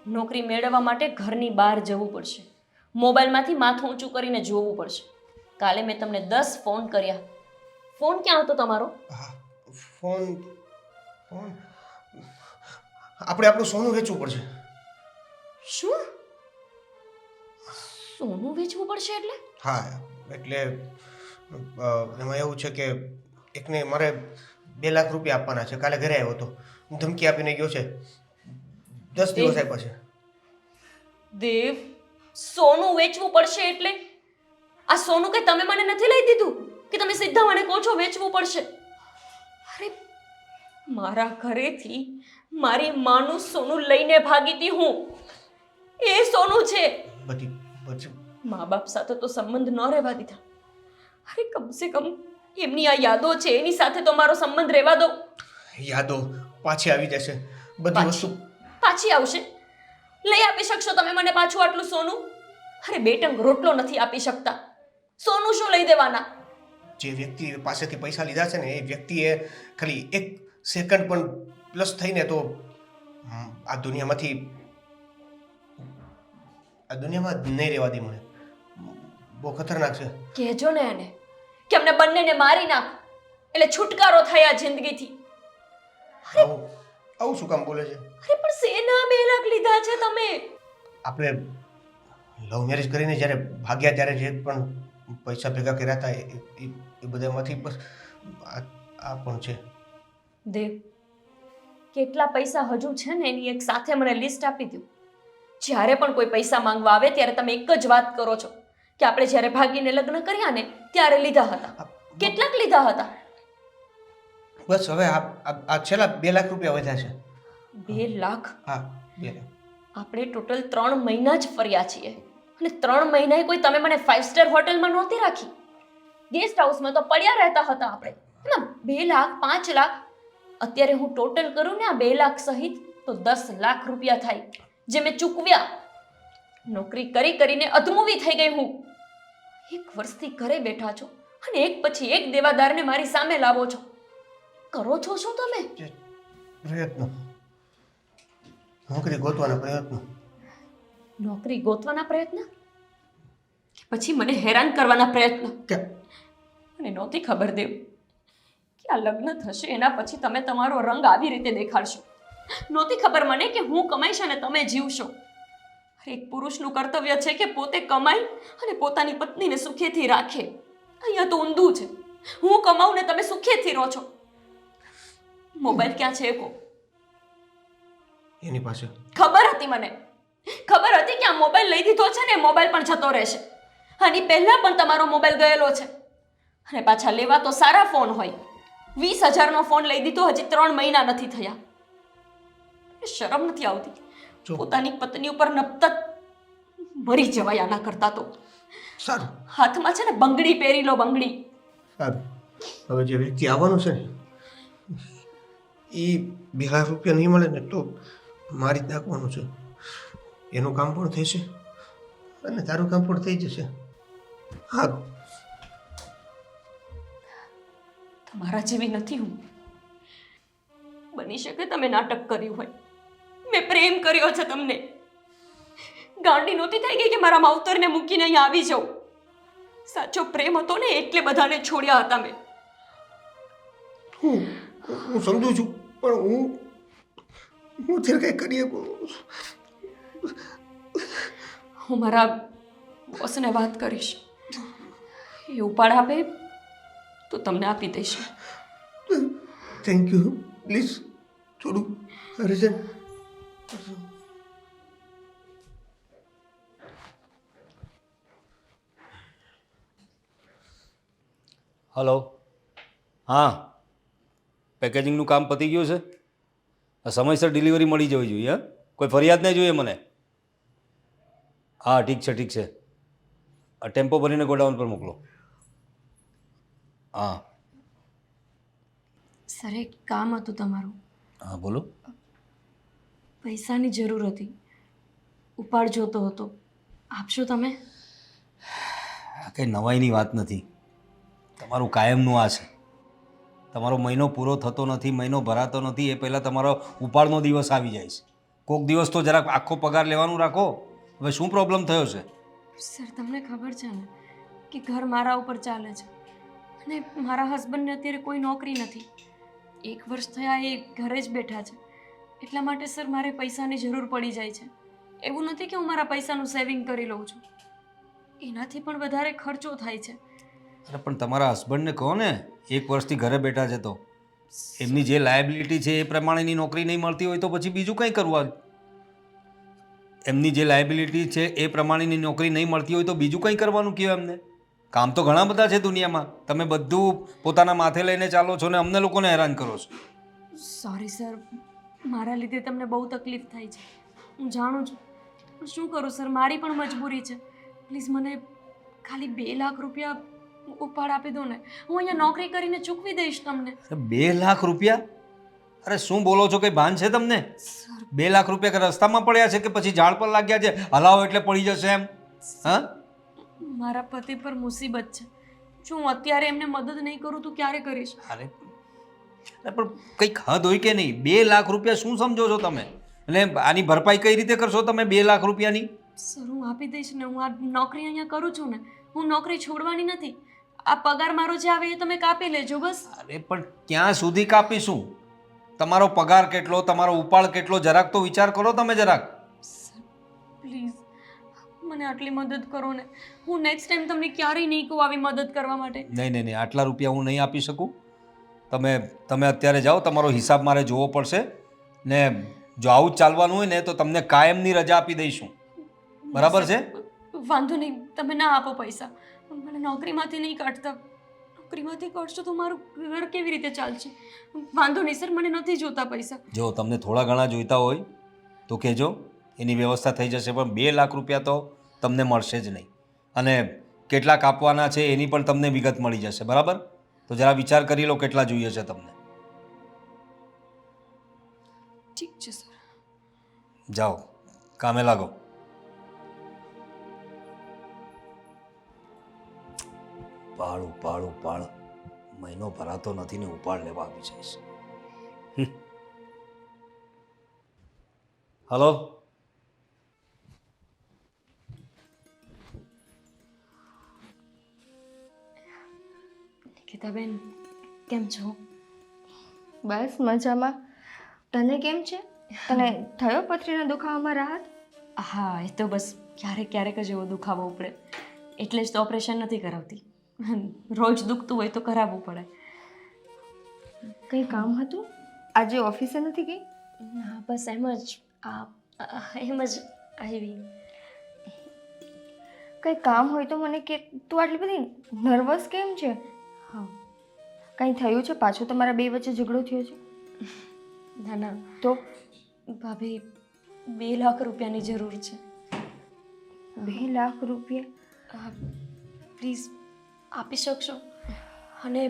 નોકરી મેળવવા માટે ઘરની બહાર જવું પડશે, મોબાઈલમાંથી માથું ઊંચું કરીને જોવું પડશે. કાલે મેં તમને 10 ફોન કર્યા. ફોન ક્યાં હતો તમારો? ફોન આપણે આપણું સોનું વેચવું પડશે. શું? સોનું વેચવું પડશે એટલે? હા, એટલે એમાં એવું છે કે એકને મારે 2 લાખ રૂપિયા આપવાના છે. કાલે ઘરે આવ્યો હતો, ધમકી આપીને ગયો છે. 10 દિવસ આપ્યા છે. દેવ, સોનું વેચવું પડશે એટલે? આ સોનું કે તમે મને નથી લઈ દીધું કે તમે સીધા મને કહો છો વેચવું પડશે? અરે, મારા ઘરેથી મારી માનું સોનું લઈને ભાગી હતી હું. એ સોનું છે. બધી મા બાપ સાથે તો સંબંધ ન રહેવા દીધા. અરે, કમસે કમ એમની આ યાદો છે એની સાથે તો મારો સંબંધ રહેવા દો. યાદો પાછી આવી જશે. બધી વસ્તુ પાછી આવશે? લઈ આપી શકશો તમે મને પાછું આટલું સોનું? અરે, બેટંગ રોટલો નથી આપી શકતા, સોનું શું લઈ દેવાના? જે વ્યક્તિ પાસેથી પૈસા લીધા છે ને એ વ્યક્તિએ ખાલી 1 સેકન્ડ પણ પ્લસ થઈને તો આ દુનિયામાં નહીં રહેવા દે. મને બહુ ખતરનાક છે. કહેજો ને એને કે અમને બંનેને મારી નાખ એટલે છુટકારો થાય આ જિંદગીથી. આવું શું કામ બોલે છે? અરે, પણ શેના 2 લાખ લીધા છે તમે? આપણે લવ મેરેજ કરીને જ્યારે ભાગ્યા ત્યારે જે પણ પૈસા ભેગા કર્યા હતા એ બધામાંથી બસ આ પણ છે. દેવ, કેટલા પૈસા હજુ છે ને એની એક સાથે મને લિસ્ટ આપી દો. જ્યારે પણ કોઈ પૈસા માંગવા આવે ત્યારે તમે એક જ વાત કરો છો કે આપણે જ્યારે ભાગીને લગ્ન કર્યા ને ત્યારે લીધા હતા. કેટલાક લીધા હતા? બસ હવે આ છેલ્લા 2 લાખ રૂપિયા વધ્યા છે. 2 લાખ? હા, 2 લાખ. આપણે ટોટલ 3 મહિના જ ફર્યા છીએ અને 3 મહિનાએ કોઈ તમે મને 5 સ્ટાર હોટલમાં નહોતી રાખી. ગેસ્ટ હાઉસમાં તો પડ્યા રહેતા હતા આપણે. એમાં 2 લાખ 5 લાખ, અત્યારે હું ટોટલ કરું ને આ 2 લાખ સહિત તો 10 લાખ રૂપિયા થાય જે મેં ચૂકવ્યા. નોકરી કરીને અધમૂવી થઈ ગઈ હું. 1 વર્ષથી ઘરે બેઠા છો, અને એક પછી એક દેવાદારને મારી સામે લાવો છો. કરો છો શું તમે? જે પ્રયત્નો, નોકરી ગોતવાના પ્રયત્નો. નોકરી ગોતવાના પ્રયત્ન કે પછી મને હેરાન કરવાના પ્રયત્ન? કે મને નહોતી ખબર દેવ કે આ લગ્ન થશે એના પછી તમે તમારો રંગ આવી રીતે દેખાડશો. નહોતી ખબર મને કે હું કમાઈશ અને તમે જીવશો. એક પુરુષનું કર્તવ્ય છે કે પોતે કમાઈ અને પોતાની પત્નીને સુખેથી રાખે. અહીંયા તો ઊંધું છે. હું કમાઉં ને તમે સુખેથી રહો છો. મોબાઈલ ક્યાં છે કો? એની પાસે ખબર હતી મને. ખબર હતી કે આ મોબાઈલ લઈ દીધો છે ને મોબાઈલ પણ જતો રહેશે. આની પહેલા પણ તમારો મોબાઈલ ગયેલો છે. અને પાછા લેવા તો સારા ફોન હોય. 20,000નો ફોન લઈ દીધો, હજી 3 મહિના નથી થયા. શરમ નથી આવતી? જો. પોતાની પત્ની ઉપર નપતત મરી જવાય આના કરતા તો. સારું હાથમાં છે ને બંગડી પહેરી લો, બંગડી. સારું. હવે જે વ્યક્તિ આવવાનું છે ને એ 2 લાખ રૂપિયા નહીં મળે ને તો મારી જ નાખવાનું છે. એનું કામ પણ થશે અને તારું કામ પણ થઈ જશે. સારું. તમારા જેવી નથી હું. બની શકે તમે નાટક કર્યું હોય. મેં પ્રેમ કર્યો છે તમને. ગાંડી નહોતી થઈ ગઈ કે મારા માવતરને મૂકીને અહીં આવી જાઉં. સાચો પ્રેમ હતો ને એટલે બધાને છોડ્યા હતા મેં. હું સમજુ છું પણ હું અત્યારે કંઈ કરી શકું. હું મારા બોસને વાત કરીશ. એ ઉપાડ આપે તો તમને આપી દઈશ. Thank you. પ્લીઝ થોડું અર્જન્ટ. હલો, હા, પેકેજિંગનું કામ પતી ગયું છે? સમયસર ડિલિવરી મળી જવી જોઈએ. હા, કોઈ ફરિયાદ નહીં જોઈએ મને. હા, ઠીક છે, ઠીક છે. આ ટેમ્પો ભરીને ગોડાઉન પર મોકલો. હા સર, એક કામ હતું તમારું. હા, બોલો. પૈસાની જરૂર હતી. ઉપાડ જોતો હતો. આપશો તમે? આ કંઈ નવાઈની વાત નથી. તમારું કાયમનું આ છે. તમારો મહિનો પૂરો થતો નથી, મહિનો ભરાતો નથી, એ પહેલાં તમારો ઉપાડનો દિવસ આવી જાય છે. કોઈક દિવસ તો જરાક આખો પગાર લેવાનું રાખો. હવે શું પ્રોબ્લેમ થયો છે? સર, તમને ખબર છે ને કે ઘર મારા ઉપર ચાલે છે અને મારા હસબન્ડને અત્યારે કોઈ નોકરી નથી. 1 વર્ષ થયા એ ઘરે જ બેઠા છે. એટલા માટે સર મારે પૈસાની જરૂર પડી જાય છે. એવું નથી કે હું મારા પૈસાનું સેવિંગ કરી લઉં છું. એનાથી પણ વધારે ખર્ચો થાય છે. અરે પણ તમારા હસબન્ડને કહો ને, 1 વર્ષથી ઘરે બેઠા છે તો એમની જે લાયબિલિટી છે એ પ્રમાણેની નોકરી નહીં મળતી હોય તો પછી બીજું કંઈ કરવું. એમની જે લાયબિલિટી છે એ પ્રમાણેની નોકરી નહીં મળતી હોય તો બીજું કંઈ કરવાનું કહો એમને. કામ તો ઘણા બધા છે દુનિયામાં. તમે બધું પોતાના માથે લઈને ચાલો છો ને અમને લોકોને હેરાન કરો છો. સોરી સર, મારા લીધે તમને બહુ તકલીફ થાય છે. હું જાણું છું. પણ શું કરું સર, મારી પણ મજબૂરી છે. પ્લીઝ મને ખાલી 2 લાખ રૂપિયા ઉપાડ આપી દો ને. હું અહીંયા નોકરી કરીને ચૂકવી દઈશ તમને. 2 લાખ રૂપિયા? અરે શું બોલો છો? કંઈ ભાન છે તમને? 2 લાખ રૂપિયા કે રસ્તામાં પડ્યા છે કે પછી ઝાડ પર લાગ્યા છે? હલાવો એટલે પડી જશે એમ? હા, મારા પતિ પર મુસીબત છે. જો હું અત્યારે એમને મદદ નહીં કરું તો ક્યારે કરીશ? અરે પણ કંઈક હદ હોય કે નહીં? 2 લાખ રૂપિયા શું સમજો છો તમે? અને આની ભરપાઈ કઈ રીતે કરશો તમે 2 લાખ રૂપિયાની? સર, હું આપી દઈશ ને. હું આ નોકરી અહીંયા કરું છું ને. હું નોકરી છોડવાની નથી. આ પગાર મારો જે આવે એ તમે કાપી લેજો બસ. અરે પણ ક્યાં સુધી કાપીશું? તમારો પગાર કેટલો, તમારો ઉપાડ કેટલો, જરાક તો વિચાર કરો તમે જરાક. પ્લીઝ મને આટલી મદદ કરો ને. હું નેક્સ્ટ ટાઈમ તમને ક્યારેય નહીં કહું આવી મદદ કરવા માટે. નહીં નહીં નહીં, આટલા રૂપિયા હું નહીં આપી શકું. તમે અત્યારે જાઓ, તમારો હિસાબ મારે જોવો પડશે ને જો આવું જ ચાલવાનું હોય ને તો તમને કાયમની રજા આપી દઈશું. બરાબર છે? વાંધો નહીં, તમે ના આપો પૈસા. મને નોકરીમાંથી નહીં કાઢતા. નોકરીમાંથી કાઢશો તો મારું ઘર કેવી રીતે ચાલશે? વાંધો નહીં સર, મને નથી જોતા પૈસા. જો તમને થોડા ઘણા જોઈતા હોય તો કહેજો, એની વ્યવસ્થા થઈ જશે. પણ 2 લાખ રૂપિયા તો તમને મળશે જ નહીં. અને કેટલા કાપવાના છે એની પણ તમને વિગત મળી જશે. બરાબર? તો જરા વિચાર કરી લો કેટલા જોઈએ છે તમને. ઠીક છે સર. જાઓ, કામે લાગો. ઉપાડ ઉપાડ ઉપાડ, મહિનો ભરાતો નથી ને ઉપાડ લેવા આવી જઈશ. હલો, નિકિતાબેન કેમ છો? બસ મજામાં. તને કેમ છે? તને થયો પથરીના દુખાવામાં રાહત? હા, એ તો બસ ક્યારેક ક્યારેક જ એવો દુખાવો ઉપડે, એટલે જ તો ઓપરેશન નથી કરાવતી. રોજ દુખતું હોય તો કરાવવું પડે. કંઈ કામ હતું? આજે ઓફિસે નથી ગઈ? ના, બસ એમ જ એમ જ આવી. કંઈ કામ હોય તો મને કે. તું આટલી બધી નર્વસ કેમ છે? હા. કંઈ થયું છે? પાછું તમારા બે વચ્ચે ઝઘડો થયો છે? ના ના તો ભાભી, 2 લાખ રૂપિયાની જરૂર છે. 2 લાખ રૂપિયા? પ્લીઝ આપી શકશો? અને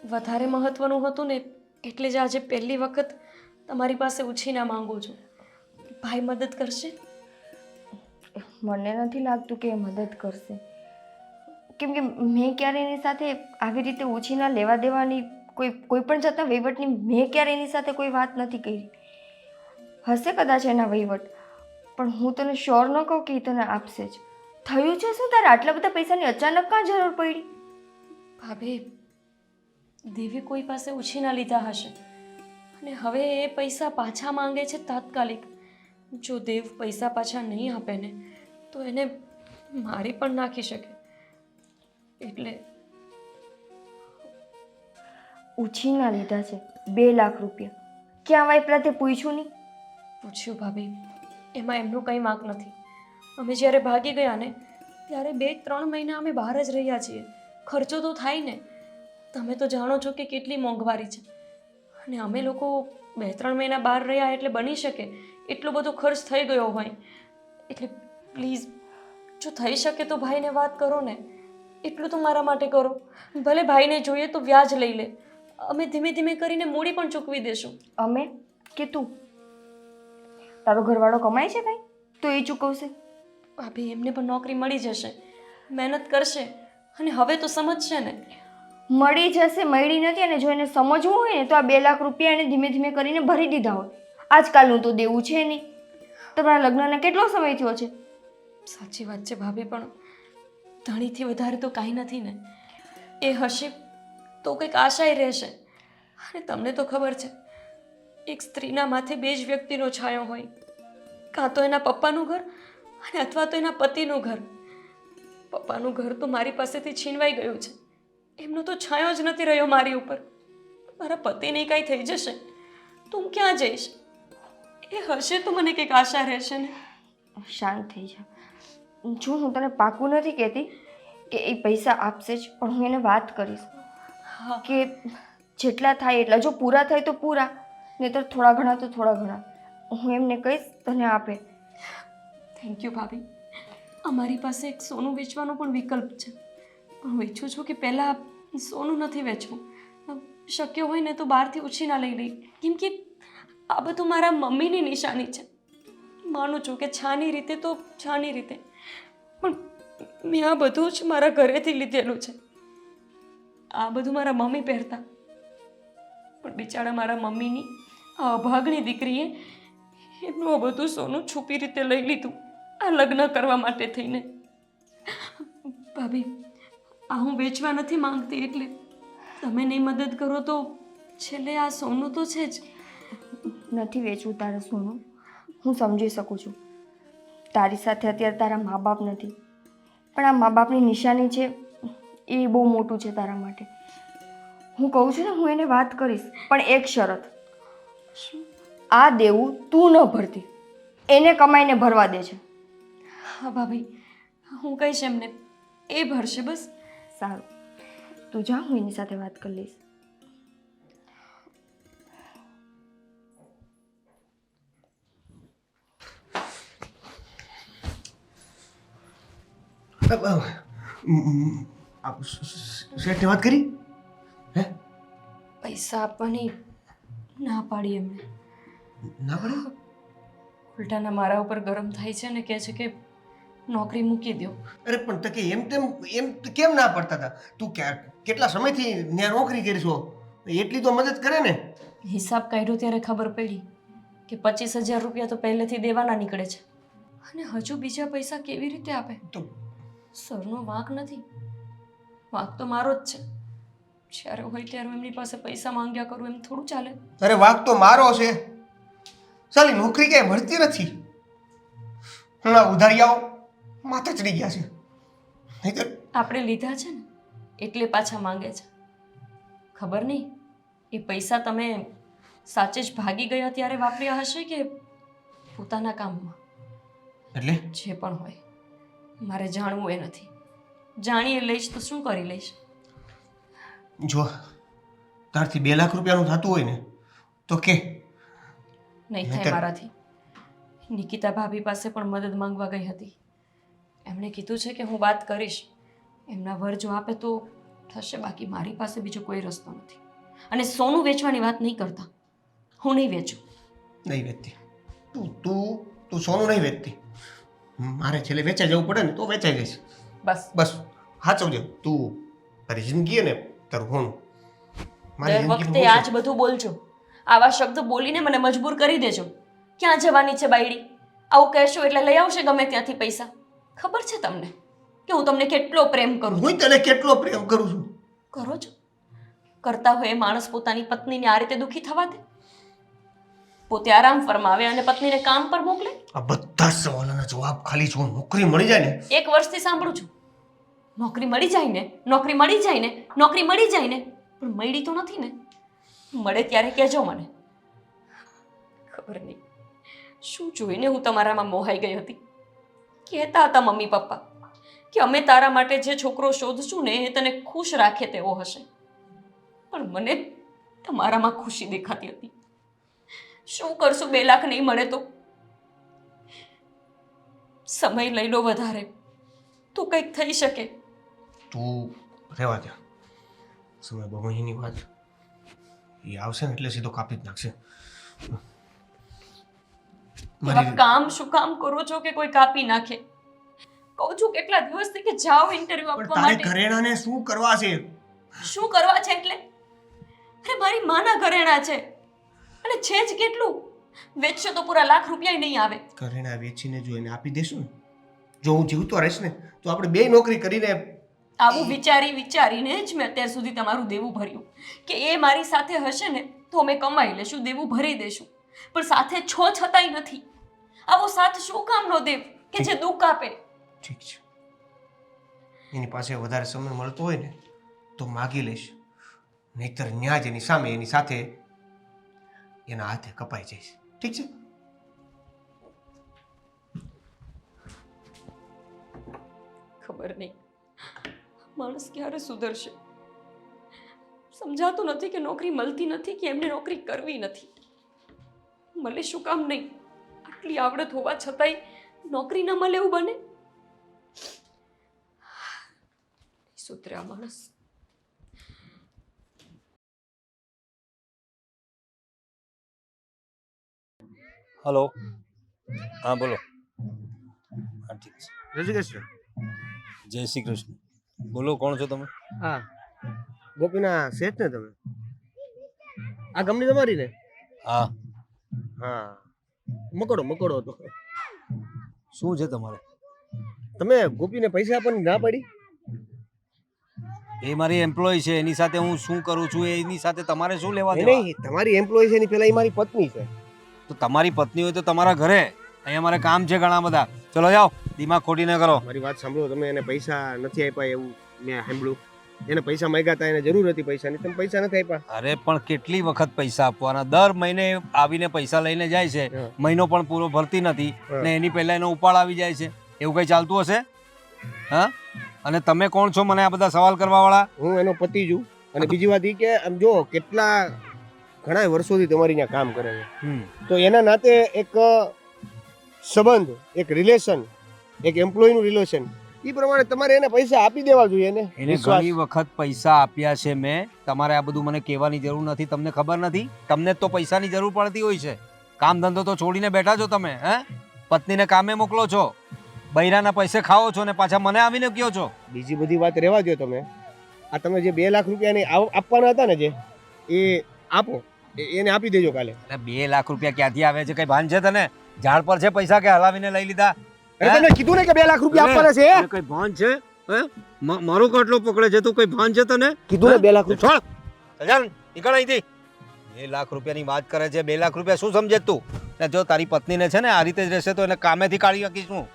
વધારે મહત્ત્વનું હતું ને, એટલે જ આજે પહેલી વખત તમારી પાસે ઉછીના માંગુ છું. ભાઈ મદદ કરશે? મને નથી લાગતું કે એ મદદ કરશે, કેમ કે મેં ક્યારે એની સાથે આવી રીતે ઉછીના લેવા દેવાની કોઈ પણ જાતના વહીવટની મેં ક્યારે એની સાથે કોઈ વાત નથી કરી. હશે કદાચ એના વહીવટ, પણ હું તને શ્યોર ન કહું કે એ તને આપશે જ. થયું છે શું તારે આટલા બધા પૈસાની અચાનક કાં જરૂર પડી? ભાભી, દેવી કોઈ પાસે ઉછીના લીધા હશે અને હવે એ પૈસા પાછા માંગે છે તાત્કાલિક. જો દેવ પૈસા પાછા નહીં આપે ને તો એને મારી પણ નાખી શકે. એટલે ઉછીના લીધા છે 2 લાખ રૂપિયા. ક્યાં વાપરા તે પૂછ્યું નહીં? પૂછ્યું ભાભી, એમાં એમનું કંઈ વાંક નથી. અમે જ્યારે ભાગી ગયા ને ત્યારે 2-3 મહિના અમે બહાર જ રહ્યા છીએ. ખર્ચો તો થાય ને. તમે તો જાણો છો કે કેટલી મોંઘવારી છે, અને અમે લોકો 2-3 મહિના બહાર રહ્યા એટલે બની શકે એટલો બધો ખર્ચ થઈ ગયો હોય. એટલે પ્લીઝ, જો થઈ શકે તો ભાઈને વાત કરો ને. એટલું તો મારા માટે કરો. ભલે ભાઈને જોઈએ તો વ્યાજ લઈ લે, અમે ધીમે ધીમે કરીને મૂડી પણ ચૂકવી દેશું. અમે કે તું? તારો ઘરવાળો કમાય છે કંઈ તો એ ચૂકવશે? ભાભી, એમને પણ નોકરી મળી જશે, મહેનત કરશે, અને હવે તો સમજશે ને. મળી જશે, મળી નથી. અને જો એને સમજવું હોય ને તો આ 2 લાખ રૂપિયા એને ધીમે ધીમે કરીને ભરી દીધા હોય. આજકાલનું તો દેવું છે નહીં. તમારા લગ્નને કેટલો સમય થયો છે? સાચી વાત છે ભાભી, પણ ધણીથી વધારે તો કાંઈ નથી ને. એ હશે તો કંઈક આશાય રહેશે. અને તમને તો ખબર છે, એક સ્ત્રીના માથે 2 જ વ્યક્તિનો છાંયો હોય, કાં તો એના પપ્પાનું ઘર અને અથવા તો એના પતિનું ઘર. પપ્પાનું ઘર તો મારી પાસેથી છીનવાઈ ગયું છે, એમનો તો છાંયો જ નથી રહ્યો મારી ઉપર. મારા પતિને કાંઈ થઈ જશે તો હું ક્યાં જઈશ? એ હશે તો મને કંઈક આશા રહેશે ને. શાંત થઈ જા. જો હું તને પાકું નથી કહેતી કે એ પૈસા આપશે જ, પણ હું એને વાત કરીશ હા, કે જેટલા થાય એટલા. જો પૂરા થાય તો પૂરા, નહીંતર થોડા ઘણા તો થોડા ઘણા. હું એમને કહીશ તને આપે. થેન્ક યુ ભાભી. અમારી પાસે એક સોનું વેચવાનો પણ વિકલ્પ છે, પણ હું ઈચ્છું છું કે પહેલાં સોનું નથી વેચવું. શક્ય હોય ને તો બહારથી ઉછીના લઈ લઈ, કેમ કે આ બધું મારા મમ્મીની નિશાની છે. માનું છું કે છાની રીતે તો છાની રીતે, પણ મેં આ બધું જ મારા ઘરેથી લીધેલું છે. આ બધું મારા મમ્મી પહેરતા, પણ બિચારા મારા મમ્મીની આ અભાગણી દીકરીએ એમનું આ બધું સોનું છુપી રીતે લઈ લીધું આ લગ્ન કરવા માટે થઈને. ભાભી, આ હું વેચવા નથી માંગતી, એટલે તમે નહીં મદદ કરો તો છેલ્લે આ સોનું તો છે જ. નથી વેચવું તારે સોનું, હું સમજી શકું છું. તારી સાથે અત્યારે તારા મા બાપ નથી, પણ આ મા બાપની નિશાની છે એ બહુ મોટું છે તારા માટે. હું કહું છું ને, હું એને વાત કરીશ, પણ એક શરત. આ દેવું તું ન ભરતી, એને કમાઈને ભરવા દે છે. હા ભાભી, હું કહીશ એમને, એ ભરશે બસ. સારું, તું જા, હું એની સાથે વાત કરી લઈશ. શેઠને વાત કરી? હે? પૈસા આપવાની ના પાડી એમને. ના પડે? ઉલટાના મારા ઉપર ગરમ થાય છે ને કહે છે કે નોકરી મૂકી દો. અરે પણ તકે એમ કેમ ના પડતા હતા? તું કેટલા સમયથી ત્યાં નોકરી કરીશો, એટલી તો મદદ કરે ને. હિસાબ કાઢ્યો ત્યારે ખબર પડી કે 25,000 રૂપિયા તો પહેલેથી દેવાના નીકળે છે અને હજુ બીજા પૈસા કેવી રીતે આપે? તો સરનો વાંક નથી, વાંક તો મારો જ છે. જ્યારે હોય ત્યારે હું એમની પાસે પૈસા માંગ્યા કરું એમ થોડું ચાલે? અરે વાંક તો મારો છે. સાલી નોકરી ક્યાંય મળતી નથી. હમણાં ઉધારિયાઓ માથે ચડી ગયા છે. નહીંતર આપણે લીધા છે ને એટલે પાછા માંગે છે. ખબર નહીં એ પૈસા તમે સાચે જ ભાગી ગયા ત્યારે વાપર્યા હશે કે પોતાના કામમાં. એટલે જે પણ હોય મારે જાણવું એ નથી. જાણીએ લઈશ તો શું કરી લઈશ? જો તારથી 2 લાખ રૂપિયાનું થતું હોય ને તો કે. નહીં થાય મારાથી. નિકિતા ભાભી પાસે પણ મદદ માંગવા ગઈ હતી. એમણે કીધું છે કે હું વાત કરીશ, એમના વર જો આપે તો થશે, બાકી મારી પાસે બીજો કોઈ રસ્તો નથી. અને સોનું વેચવાની વાત નહીં કરતા, હું નહીં વેચું. નહીં વેચતી. તું સોનું નહીં વેચતી. મારે છેલ્લે વેચાઈ જવું પડે ને તો વેચાઈ જઈશ. બસ બસ સાચવજે. તું તારી જિંદગી ને તારું હોનું. દર વખતે આ જ બધું બોલજો. આવા શબ્દ બોલીને મને મજબૂર કરી દેજો. ક્યાં જવાની છે બાયડી? આવું કહેશો એટલે લઈ આવશે ગમે ત્યાંથી પૈસા. ખબર છે તમને કે હું તમને કેટલો પ્રેમ કરું છું? હું તને કેટલો પ્રેમ કરું છું. કરો છો? કરતા હોય એ માણસ પોતાની પત્નીને આ રીતે દુઃખી થવા દે? પોતે આરામ ફરમાવે અને પત્નીને કામ પર મોકલે? આ બધા સવાલોના જવાબ ખાલી જો નોકરી મળી જાય ને. 1 વર્ષથી સાંભળું છું, નોકરી મળી જાય ને, નોકરી મળી જાય ને, નોકરી મળી જાય ને, પણ મળી તો નથી ને. મળે ત્યારે કહેજો મને. ખબર નહીં શું જોઈને હું તમારામાં મોહાઈ ગઈ હતી. કહેતા હતા મમ્મી પપ્પા કે અમે તારા માટે જે છોકરો શોધશું ને એ તને ખુશ રાખે તેવો હશે, પણ મને તમારામાં ખુશી દેખાતી હતી. શું કરશું? 2 લાખ નહીં મળે તો? સમય લઈ લો વધારે તો કંઈક થઈ શકે. તું રહેવા દે. સમય બહુ મહિની વાત એ આવશે ને એટલે સીધો કાપી જ નાખશે. એવા કામ શું કામ કરો છો કે કોઈ કાપી નાખે? કહું છું કેટલા દિવસથી કે જાઓ ઇન્ટરવ્યુ પણ આપવા તારે માટે. ઘરેણાને શું કરવા છે? શું કરવા છે એટલે? અરે મારી માના ઘરેણા છે અને છે જ કેટલું? વેચશો તો પૂરા લાખ રૂપિયા નહીં આવે. ઘરેણા વેચીને જો એને આપી દેશું ને, જો હું જીવતો રહીશ ને તો આપણે 2 નોકરી કરીને. આવું વિચારીને જ મેં અત્યાર સુધી તમારું દેવું ભર્યું કે એ મારી સાથે હશે ને તો અમે કમાઈ લેશું, દેવું ભરી દેશું. પણ સાથે છો છતાંય નથી. આવો સાથ શું કામનો દેવ કે જે દુઃખ આપે? ઠીક છે, એની પાસે વધારે સમય મળતો હોય ને તો માગી લઈશ, નહીતર ન્યા જ એની સામે એની સાથે એના હાથે કપાઈ જઈશ. ઠીક છે? ખબર નહીં માણસ ક્યારે સુધરશે. સમજાતું નથી કે નોકરી મળતી નથી કે એમને નોકરી કરવી નથી. મળે શું કામ નહીં? આટલી આવડત હોવા છતાંય નોકરી ન મળે એવું બને? સુધર્યા માણસ. હલો, હા બોલો. હા ઠીક છે. રજિકેશ જય શ્રી કૃષ્ણ. બોલો, કોણ છો તમે? હા, ગોપીના શેઠ ને તમે? આ કંપની તમારી ને? હા. હા, મકોડો હતો. શું છે તમારે? તમે ગોપીને પૈસા આપવાની ના પાડી? એ મારી એમ્પ્લોય છે, એની સાથે હું શું કરું છું એની સાથે તમારે શું લેવા દેવા? નહીં, તમારી એમ્પ્લોય છે એની પેલા એ મારી પત્ની છે. તો તમારી પત્ની હોય તો તમારા ઘરે, અહીંયા મારે કામ છે ઘણા બધા. ચલો જાઓ, દિમાગ ખોટી ન કરો. મારી વાત સાંભળો, તમે એને પૈસા નથી આપ્યા એવું મેં સાંભળ્યું. એને પૈસા માંગ્યા હતા, એને જરૂર હતી પૈસાની, તમે પૈસા નથી આપ્યા. અરે પણ કેટલી વખત પૈસા આપવાના? દર મહિને આવીને પૈસા લઈને જાય છે, મહિનો પણ પૂરો ભરતી નથી ને એની પહેલા એનો ઉપાડ આવી જાય છે. એવું કઈ ચાલતું હશે? હા, અને તમે કોણ છો મને આ બધા સવાલ કરવા વાળા? હું એનો પતિ છું. અને બીજી વાત એ કે આમ જો કેટલા ઘણા વર્ષોથી તમારી ત્યાં કામ કરે છે, તો એના નાતે એક સંબંધ, એક રિલેશન, એક એમ્પ્લોયનું રિલેશન, એ પ્રમાણે તમારે એને પૈસા આપી દેવા જોઈએ. એને ઘણી વખત પૈસા આપ્યા છે મેં. તમારે આ બધું મને કહેવાની જરૂર નથી. તમને ખબર નથી? તમને તો પૈસાની જરૂર પડતી હોય છે. કામ ધંધો તો છોડીને બેઠા છો તમે. હે, પત્નીને કામે મોકલો છો બૈરાના પૈસે ખાઓ છો ને પાછા મને આવીને કહો છો. બીજી બધી વાત રહેવા દો તમે. આ તમે જે 2 લાખ રૂપિયા આપવાના હતા ને જે એ આપો, એને આપી દેજો કાલે. એટલે 2 લાખ રૂપિયા ક્યાંથી આવે છે? કઈ ભાન છે તને? ઝાડ પર છે પૈસા કે હલાવીને લઈ લીધા? અરે તમે કીધું ને કે 2 લાખ રૂપિયા આપવાના છે. તને કઈ ભાન છે? હે? મારો કટલો પકડે છે તું? કઈ ભાન છે તને? કીધું ને 2 લાખ રૂપિયા. છોડ ચાલ નીકળ અહીંથી. 2 લાખ રૂપિયાની વાત કરે છે. 2 લાખ રૂપિયા શું સમજે તું? ને જો તારી પત્નીને છે ને આ રીતે જ રહેશે તો એને કામેથી કાઢી નાખીશું.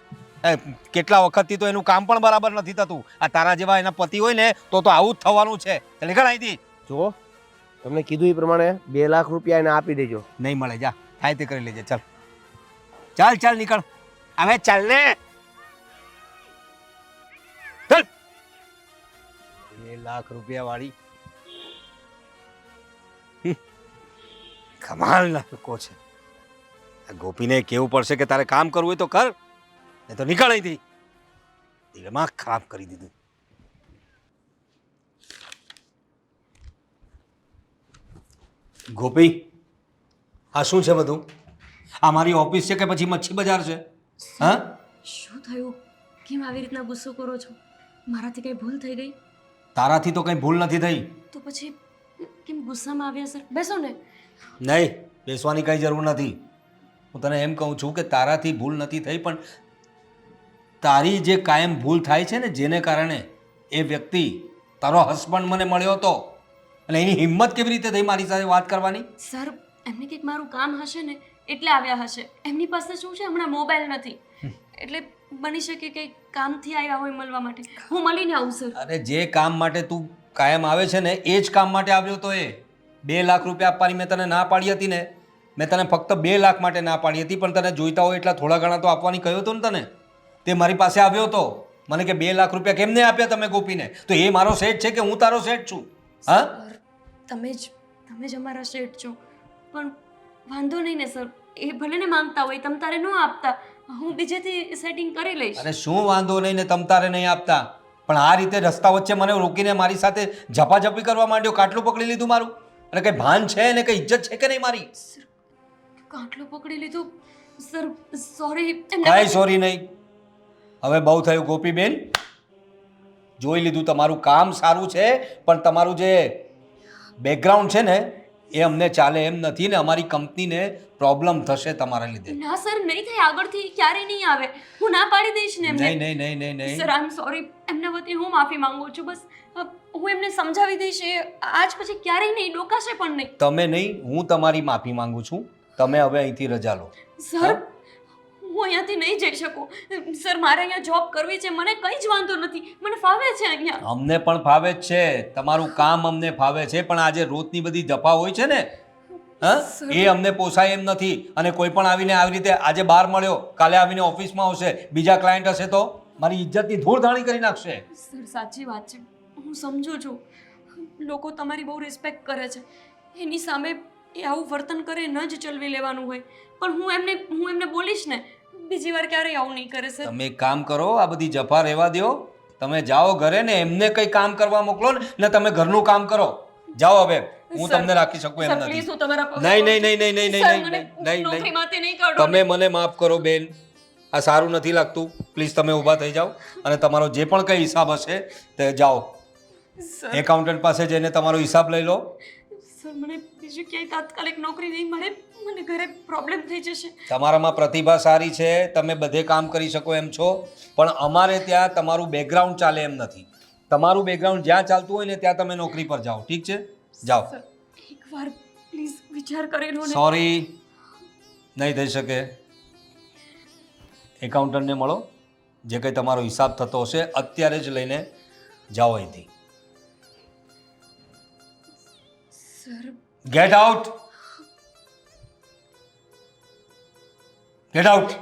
કેટલા વખતથી તો એનું કામ પણ બરાબર નથી થતું. આ તારા જેવા એના પતિ હોય ને તો આવું જ થવાનું છે. નીકળ અહીંથી. જો તમને કીધું એ પ્રમાણે 2 લાખ રૂપિયા એને આપી દેજો. નહીં મળે, જા થાય તે કરી લેજે. ચાલ ચાલ ચાલ નીકળ. હવે ચાલ ને. ચાલ. 2 લાખ રૂપિયા વાળી કમાલના લોકો છે. આ ગોપીને કહેવું પડશે કે તારે કામ કરવું હોય તો કર, નહીં તો નીકળ અહીંથી. દિમાગ ખરાબ કરી દીધું. ગોપી, આ શું છે બધું? આ મારી ઓફિસ છે કે પછી મચ્છી બજાર છે? હા, શું થયું? કેમ આવી રીતના ગુસ્સો કરો છો? મારાથી કઈ ભૂલ થઈ ગઈ? તારાથી તો કંઈ ભૂલ નથી થઈ. તો પછી કેમ ગુસ્સામાં આવ્યા સર? બેસો ને. નહીં, બેસવાની કંઈ જરૂર નથી. હું તને એમ કહું છું કે તારાથી ભૂલ નથી થઈ, પણ તારી જે કાયમ ભૂલ થાય છે ને, જેને કારણે એ વ્યક્તિ તારો હસબન્ડ મને મળ્યો હતો અને એની હિંમત કેવી રીતે થઈ મારી સાથે વાત કરવાની? સર, એમને કંઈક મારું કામ હશે ને એટલે આવ્યા હશે. એમની પાસે શું છે, હમણાં મોબાઈલ નથી, એટલે બની શકે કે કામથી આવ્યા હોય મળવા માટે. હું મળીને આવું સર. અરે જે કામ માટે તું કાયમ આવે છે ને એ જ કામ માટે આવ્યો તો. એ 2 લાખ રૂપિયા આપવાની મેં તને ના પાડી હતી ને. મેં તને ફક્ત 2 લાખ માટે ના પાડી હતી, પણ તને જોઈતા હોય એટલા થોડા ઘણા તો આપવાની કહ્યું હતું ને તને. તે મારી પાસે આવ્યો હતો, મને કે 2 લાખ રૂપિયા કેમ નહીં આપ્યા તમે ગોપીને? તો એ મારો સેટ છે કે હું તારો સેટ છું? હા, તમે જ અમારા શેઠ છો, પણ વાંધો નહીં ને સર. એ ભલે ને માંગતા હોય, તમ તારે ન આપતા, હું બીજેથી સેટિંગ કરી લઈશ. અરે શું વાંધો નહીં ને તમ તારે નહીં આપતા, પણ આ રીતે રસ્તા વચ્ચે મને રોકીને મારી સાથે ઝપાઝપી કરવા માંડ્યો, કાટલું પકડી લીધું મારું. અને કઈ ભાન છે ને કઈ ઇજ્જત છે કે નહીં મારી? કાટલો પકડી લીધું સર. સોરી. કાંઈ સોરી નહીં. હવે બહુ થયું ગોપીબેન. જોઈ લીધું, તમારું કામ સારું છે, પણ તમારું જે બેકગ્રાઉન્ડ છે ને એ અમને ચાલે એમ નથી ને અમારી કંપનીને પ્રોબ્લેમ થશે તમારા લીધે. ના સર, નહીં થાય. આગળથી ક્યારેય નહીં આવે. હું ના પાડી દઈશ ને એમને. નહીં નહીં નહીં નહીં સર, આઈ એમ સોરી. એમના વતી હું માફી માંગુ છું. બસ હું એમને સમજાવી દઈશ. એ આજ પછી ક્યારેય નહીં ડોકાશે પણ નહીં. તમે નહીં, હું તમારી માફી માંગુ છું. તમે હવે અહીંથી રજા લો. સર, હું અહીંયાથી નહીં જઈ શકું. સર, મારે અહીંયા જોબ કરવી છે. મને કંઈ જ વાંધો નથી. મને ફાવે છે અહીંયા. અમને પણ ફાવે જ છે, તમારું કામ અમને ફાવે છે, પણ આજે રોજની બધી જફા હોય છે ને, હા, એ અમને પોસાય એમ નથી. અને કોઈ પણ આવીને આવી રીતે આજે બહાર મળ્યો, કાલે આવીને ઓફિસમાં આવશે, બીજા ક્લાયન્ટ હશે તો મારી ઇજ્જતની ધૂળધાણી કરી નાખશે. સર, સાચી વાત છે. હું સમજુ છું. લોકો તમારી બહુ રિસ્પેક્ટ કરે છે. એની સામે એ આવું વર્તન કરે ન જ ચલવી લેવાનું હોય. પણ હું એમને બોલીશ ને, બીજી વાર ક્યારેય આવું નહીં કરે સર. તમે એક કામ કરો, આ બધી જફા રહેવા દો. તમે જાઓ ઘરે ને એમને કંઈ કામ કરવા મોકલો ને તમે ઘરનું કામ કરો. જાઓ હવે, હું તમને રાખી શકું એમ નથી. નહીં નહીં નહીં નહીં નહીં નહીં નહીં નહીં. તમે મને માફ કરો બેન, આ સારું નથી લાગતું. પ્લીઝ તમે ઊભા થઈ જાઓ અને તમારો જે પણ કંઈ હિસાબ હશે તે જાઓ એકાઉન્ટન્ટ પાસે જઈને તમારો હિસાબ લઈ લો. સર, મને બીજું ક્યાંય તાત્કાલિક નોકરી નહીં મળે. મને ઘરે પ્રોબ્લેમ થઈ જશે. તમારામાં પ્રતિભા સારી છે, તમે બધે કામ કરી શકો એમ છો, પણ અમારે ત્યાં તમારું બેકગ્રાઉન્ડ ચાલે એમ નથી. તમારું બેકગ્રાઉન્ડ જ્યાં ચાલતું હોય ને ત્યાં તમે નોકરી પર જાઓ. ઠીક છે, જાઓ. એકવાર પ્લીઝ વિચાર કરી લો ને. સોરી, નહીં થઈ શકે. એકાઉન્ટન્ટને મળો, જે કંઈ તમારો હિસાબ થતો હશે અત્યારે જ લઈને જાઓ અહીંથી. Sir, get out, get out.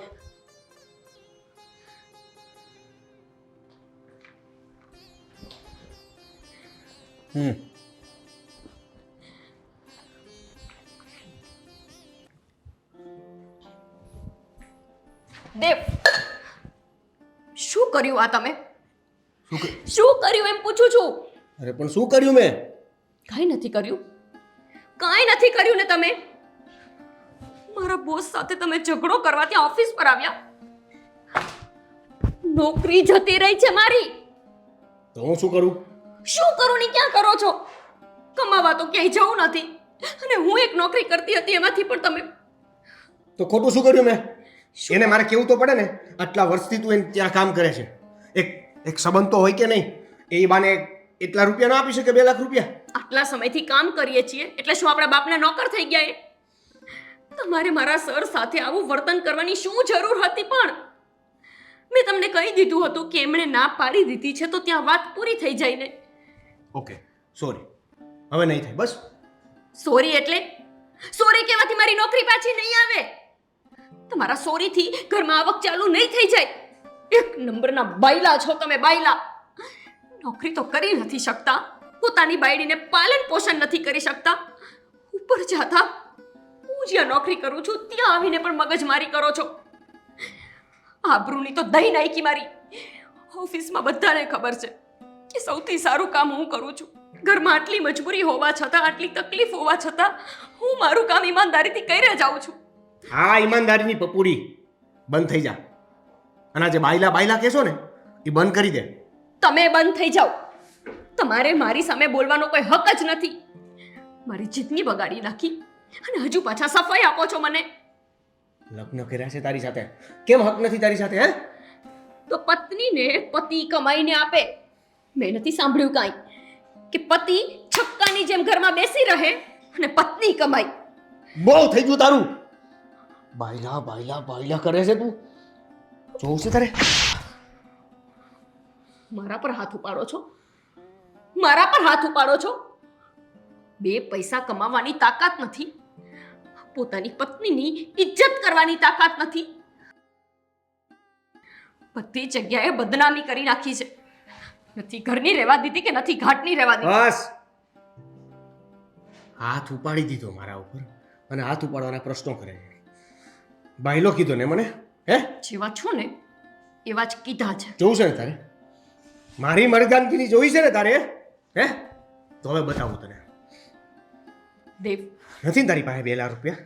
Dev, શું કર્યું આ તમે? શું કર્યું એમ પૂછું છું. અરે પણ શું કર્યું મેં? કાંઈ નથી કર્યું. કાંઈ નથી કર્યું ને તમે. મારા બોસ સાથે તમે ઝઘડો કરવા ત્યાં ઓફિસ પર આવ્યા. નોકરી જતી રહી છે મારી. તો હું શું કરું? શું કરું ને ક્યાં કરો છો? કમાવા તો ક્યાંય જવું નથી, અને હું એક નોકરી કરતી હતી એમાંથી પણ તમે. તો ખોટું શું કર્યું મેં? એને મારે કેવું તો પડે ને, આટલા વર્ષથી તું એને ત્યાં કામ કરે છે. એક સંબંધ તો હોય કે નહીં? એ બાને એટલા રૂપિયા ના આપી શકે, 2 લાખ રૂપિયા? આટલા સમયથી કામ કરીએ છીએ એટલે શું આપણા બાપના નોકર થઈ ગયા એ? તમારે મારા સર સાથે આવું વર્તન કરવાની શું જરૂર હતી? પણ મેં તમને કહી દીધું હતું કે એમણે ના પાડી દીધી છે તો ત્યાં વાત પૂરી થઈ જાય ને. ઓકે, સોરી, હવે નહીં થાય, બસ. સોરી એટલે? સોરી કહેવાથી મારી નોકરી પાછી નહીં આવે. તમારા સોરીથી ઘરમાં આવક ચાલુ નહીં થઈ જાય. એક નંબરના બાયલા છો તમે, બાયલા. નોકરી તો કરી નથી શકતા, પોતાની બાયડીને પાલન પોષણ નથી કરી શકતા, ઉપર જાતા હું જ્યાં નોકરી કરું છું ત્યાં આવીને પણ મગજમારી કરો છો. આબરૂની તો દહીં નાખી મારી. ઓફિસમાં બધાને ખબર છે કે સૌથી સારું કામ હું કરું છું. ઘરમાં આટલી મજબૂરી હોવા છતાં, આટલી તકલીફ હોવા છતાં હું મારું કામ ઈમાનદારીથી કરી જાઉં છું. હા, ઈમાનદારીની પપુડી બંધ થઈ જા. અને આ જે બાયલા બાયલા કહેશો ને એ બંધ કરી દે. તમે બંધ થઈ જાઓ. તમારે મારી સામે બોલવાનો કોઈ હક જ નથી. મારી જિંદગી બગાડી નાખી અને હજુ પાછા સફાઈ આપો છો મને. લગ્ન કર્યા છે તારી સાથે, કેમ હક નથી તારી સાથે? હે? તો પત્નીને પતિ કમાઈને આપે. મેં નથી સાંભળ્યું કાંઈ કે પતિ છક્કાની જેમ ઘરમાં બેસી રહે અને પત્ની કમાય. બહુ થઈ ગયું તારું. બાયલા બાયલા બાયલા કરે છે તું. જોવું છે તારે? મારા પર હાથ ઉપાડો છો? મારા પર હાથ ઉપાડો છો? 2 પૈસા કમાવાની તાકાત નથી, પોતાની પત્નીની ઇજ્જત કરવાની તાકાત નથી. બધી જગ્યાએ બદનામી કરી નાખી છે. નથી ઘરની રહેવા દીધી કે નથી ઘાટની રહેવા દીધી. બસ, હાથ ઉપાડી દીધો મારા ઉપર અને હાથ ઉપાડવાના પ્રશ્નો કરે છે. બાયલો કીધો ને મને? હે? જેવા છો ને એવા જ કીધા છે. જોવું છે ને તારે? મારી મરદાનગીરી જોઈ છે ને તારે? હે? તો હવે બતાવું તને. દેવ, નથી ને તારી પાસે 2 લાખ રૂપિયા?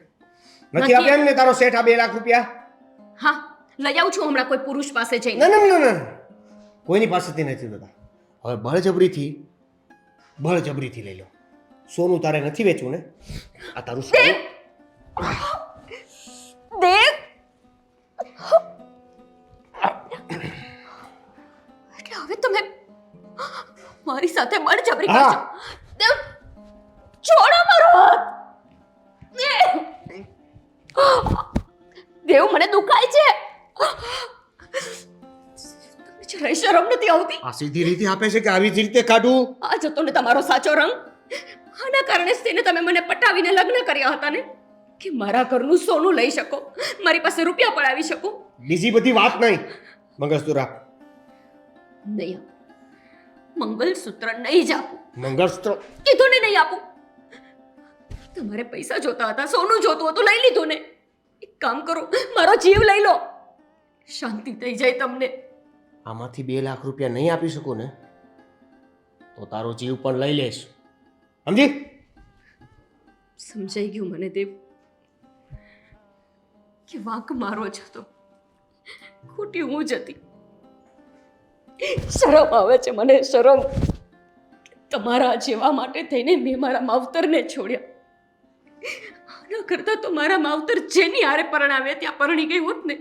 નથી. નથી આપ્યા એમને તારો શેઠ આ 2 લાખ રૂપિયા? હા, લઈ આવું છું હમણાં કોઈ પુરુષ પાસે જઈને. ના ના ના ના, કોઈની પાસેથી નથી લેતા. હવે બળજબરીથી લઈ લો. સોનું તારે નથી વેચવું ને? આ તારું સોનું. દેવ, એટલે હવે તમે મારી સાથે બળજબરી હા. કરશો? દેવ, છોડો મારો હાથ. દેવ, મને દુખાય છે. તમને જરાય શરમ નથી આવતી? આ સીધી રીતે આપે છે કે આવી જ રીતે કાઢું? આ જતો ને તમારો સાચો રંગ. આના કારણે જ તેને તમે મને પટાવીને લગ્ન કર્યા હતા ને, કે મારા ઘરનું સોનું લઈ શકો, મારી પાસે રૂપિયા પડાવી શકો. બીજી બધી વાત નહીં. મંગળસૂત્ર આપ. નહીં આપું. મંગલસૂત્ર નહીં જ આપું. મંગળસૂત્ર કીધું ને નહીં આપું. તમારે પૈસા જોતા હતા, સોનું જોતું હતું, લઈ લીધું ને. એક કામ કરો, મારો જીવ લઈ લો, શાંતિ થઈ જાય તમને. આમાંથી 2 લાખ રૂપિયા નહીં આપી શકું ને તો તારો જીવ પણ લઈ લઈશ, સમજી? સમજાઈ ગયું મને દેવ કે વાંક મારો જ હતો, ખોટી હું જ હતી. શરમ આવે છે મને, શરમ. તમારા જેવા માટે થઈને મેં મારા માવતરને છોડ્યા. આના કરતા તો મારા માવતર જેની હારે પરણાવે ત્યાં પરણી ગઈ હોત ને,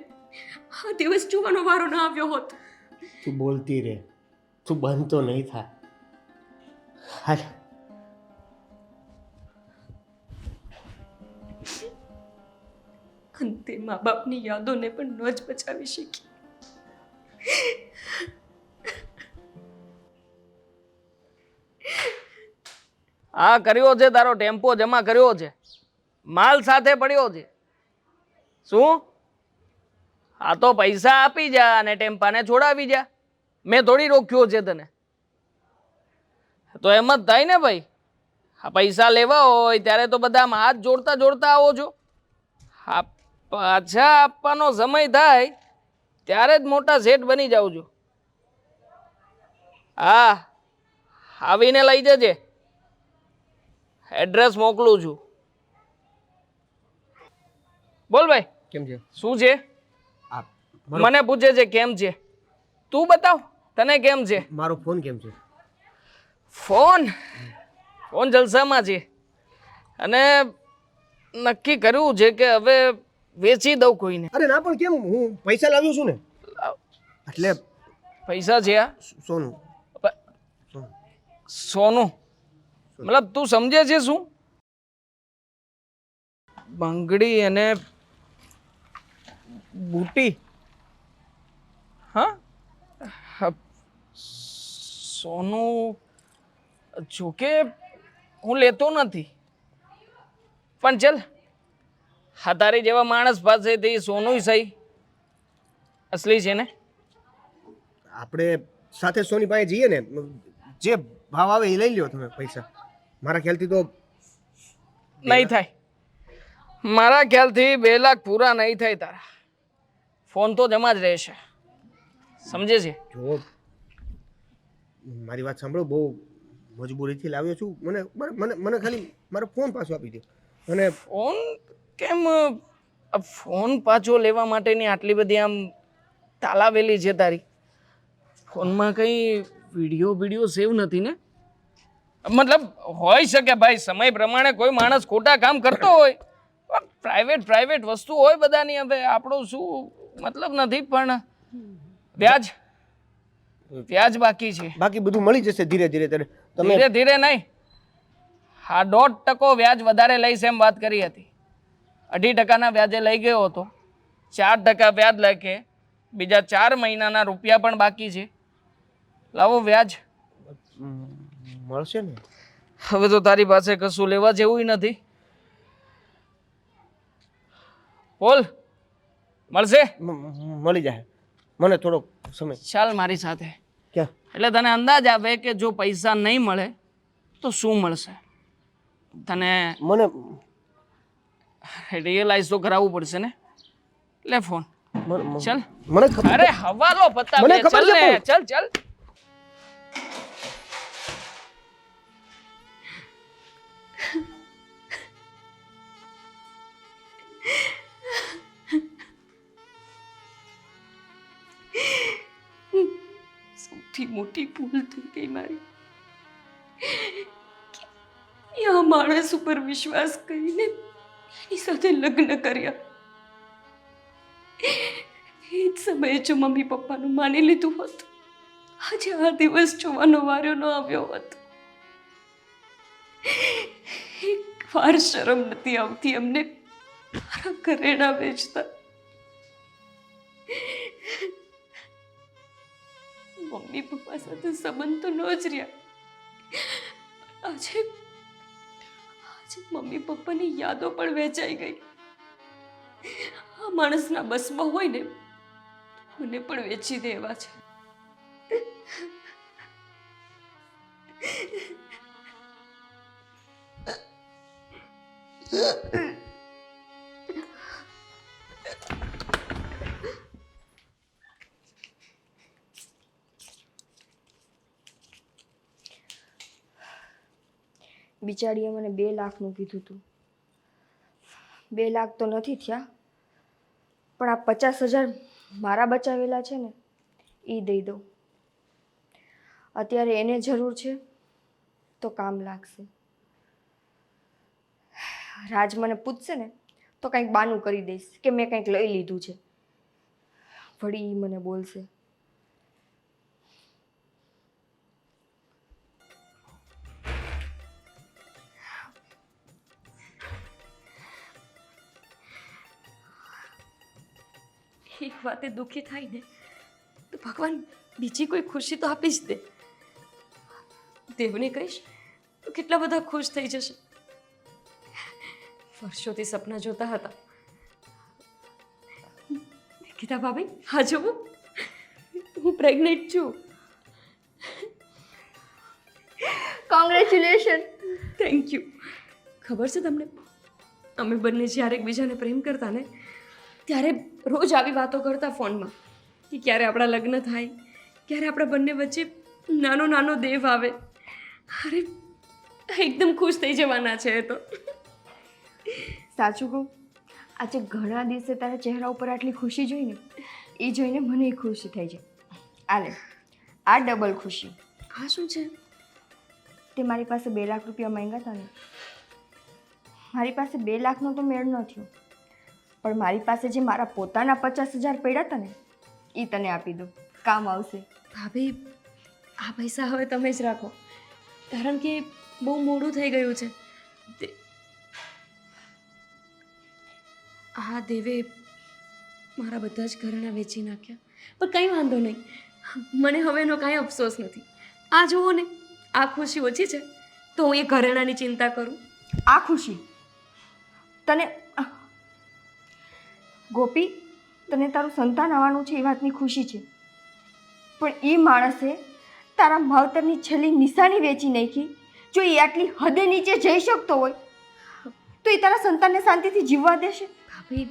આ દિવસ જોવાનો વારો ના આવ્યો હોત. તું બોલતી રહે, તું બંધ તો નહીં થાય. હાલ. અંતે મા બાપની યાદોને પણ ન જ બચાવી શકી. આ કર્યો છે તારો ટેમ્પો જમા કર્યો છે, માલ સાથે પડ્યો છે. શું? આ તો પૈસા આપી જા અને ટેમ્પાને છોડાવી જા. મેં થોડી રોક્યો છે તને. તો એમ જ થાય ને ભાઈ. આ પૈસા લેવા હોય ત્યારે તો બધા આમ હાથ જોડતા જોડતા આવો છો. આ પાછા આપવાનો સમય થાય ત્યારે જ મોટા શેઠ બની જાવ છો. હા, આવીને લઈ જજે. એડ્રેસ મોકલું છું. બોલ ભાઈ, કેમ છે? શું છે? આ મને પૂછે છે કેમ છે. તું બતાવ તને કેમ છે? મારો ફોન કેમ છે? ફોન જલસામાં છે અને નક્કી કર્યું છે કે હવે વેચી દઉં કોઈને. અરે ના, પણ કેમ? હું પૈસા લાવ્યો છું ને, એટલે પૈસા છે આ સોનું. સોનું મતલબ તું સમજે છે શું? બંગડી અને બુટી. હા, સોનું જોકે હું લેતો નથી, પણ ચલ હા તારી જેવા માણસ પાસેથી સોનું સહી અસલી છે ને. આપણે સાથે સોની પાસે જઈએ ને, જે ભાવ આવે એ લઈ લ્યો તમે પૈસા. મારા ખ્યાલથી તો નહીં થાય, મારા ખ્યાલથી 2 લાખ પૂરા નહીં થાય તારા. ફોન તો જમા જ રહેશે, સમજે છે? જો મારી વાત સાંભળો, બહુ મજબૂરીથી લાવ્યો છું. મને ખાલી મારો ફોન પાછો આપી દો. અને ફોન કેમ? ફોન પાછો લેવા માટેની આટલી બધી આમ તાલાવેલી છે તારી? ફોનમાં કંઈ વિડીયો સેવ નથી ને? મતલબ હોઈ શકે ભાઈ, સમય પ્રમાણે કોઈ માણસ ખોટા કામ કરતો હોય, પ્રાઇવેટ વસ્તુ હોય બધાની. હવે આપણો શું મતલબ નથી, પણ વ્યાજ બાકી છે. બાકી બધું મળી જશે ધીરે ધીરે. તમે ધીરે ધીરે નહીં, હા 1.5% વ્યાજ વધારે લઈશ એમ વાત કરી હતી. 2.5% વ્યાજે લઈ ગયો હતો. 4% વ્યાજ લખે, બીજા 4 મહિનાના રૂપિયા પણ બાકી છે. લાવો વ્યાજ મળશે ને? હવે તો તારી પાસે કશું લેવા જેવું નથી. બોલ, મળશે? મળી જાય. મને થોડોક સમય. ચાલ મારી સાથે. ક્યાં? એટલે તને અંદાજ આવે કે જો પૈસા નહીં મળે તો શું મળશે. તને મને રિયલાઇઝ તો કરાવવું પડશે ને. લે ફોન, ચાલ. મને ખબર. અરે હવાલો પતાવે, મને ખબર ચાલ છે ને, પણ. ચાલ. સૌથી મોટી ભૂલ થઈ ગઈ મારી. આ માણસ ઉપર વિશ્વાસ કરીને એની સાથે લગ્ન કર્યા. એ જ સમયે જો મમ્મી પપ્પાનું માની લીધું હોત, આજે આ દિવસ જોવાનો વારો ન આવ્યો હોત. એક વાર શરમ નથી આવતી અમને મારા ઘરેણા વેચતા. મમ્મી પપ્પા સાથે સંબંધ તો ન જ રહ્યા. આજે મમ્મી પપ્પાની યાદો પણ વેચાઈ ગઈ. આ માણસના બસમાં હોય ને મને પણ વેચી દેવા છે. બિચારીએ મને 2 લાખનું કીધું હતું. 2 લાખ તો નથી થયા, પણ આ 50,000 મારા બચાવેલા છે ને એ દઈ દઉં. અત્યારે એને જરૂર છે તો કામ લાગશે. રાજ મને પૂછશે ને તો કંઈક બાનું કરી દઈશ કે મેં કંઈક લઈ લીધું છે. વળી ઈ મને બોલશે. એક વાતે દુઃખી થાય ને તો ભગવાન બીજી કોઈ ખુશી તો આપી જ દે. દેવને કહીશ તો કેટલા બધા ખુશ થઈ જશે. વર્ષોથી સપના જોતા હતા. ગીતા ભાભી, હા જુઓ, હું પ્રેગ્નેન્ટ છું. કોંગ્રેચ્યુલેશન. Thank you. ખબર છે તમને, અમે બંને જ્યારે એકબીજાને પ્રેમ કરતા ને ત્યારે રોજ આવી વાતો કરતા ફોનમાં કે ક્યારે આપણા લગ્ન થાય, ક્યારે આપણા બંને વચ્ચે નાનો નાનો દેવ આવે. અરે એકદમ ખુશ થઈ જવાના છે એ તો. સાચું કહું, આજે ઘણા દિવસે તારા ચહેરા ઉપર આટલી ખુશી જોઈને એ જોઈને મને ખુશી થઈ છે. આલે આ ડબલ ખુશી. આ શું છે? તે મારી પાસે 2 લાખ રૂપિયા માંગ્યા હતા ને, મારી પાસે 2 લાખનો તો મેળ ન થયો, પણ મારી પાસે જે મારા પોતાના 50,000 પડ્યા હતા ને એ તને આપી દો, કામ આવશે. ભાભી, આ પૈસા હવે તમે જ રાખો, કારણ કે બહુ મોડું થઈ ગયું છે. આ દેવે મારા બધા જ ઘરેણાં વેચી નાખ્યા, પણ કંઈ વાંધો નહીં, મને હવે એનો કાંઈ અફસોસ નથી. આ જુઓ ને, આ ખુશી ઓછી છે તો હું એ ઘરેણાંની ચિંતા કરું. આ ખુશી તને ગોપી, તને તારું સંતાન આવવાનું છે એ વાતની ખુશી છે, પણ એ માણસે તારા માવતરની છેલ્લી નિશાની વેચી નાખી. જો એ આટલી હદે નીચે જઈ શકતો હોય તો એ તારા સંતાનને શાંતિથી જીવવા દેશે? ભાભી,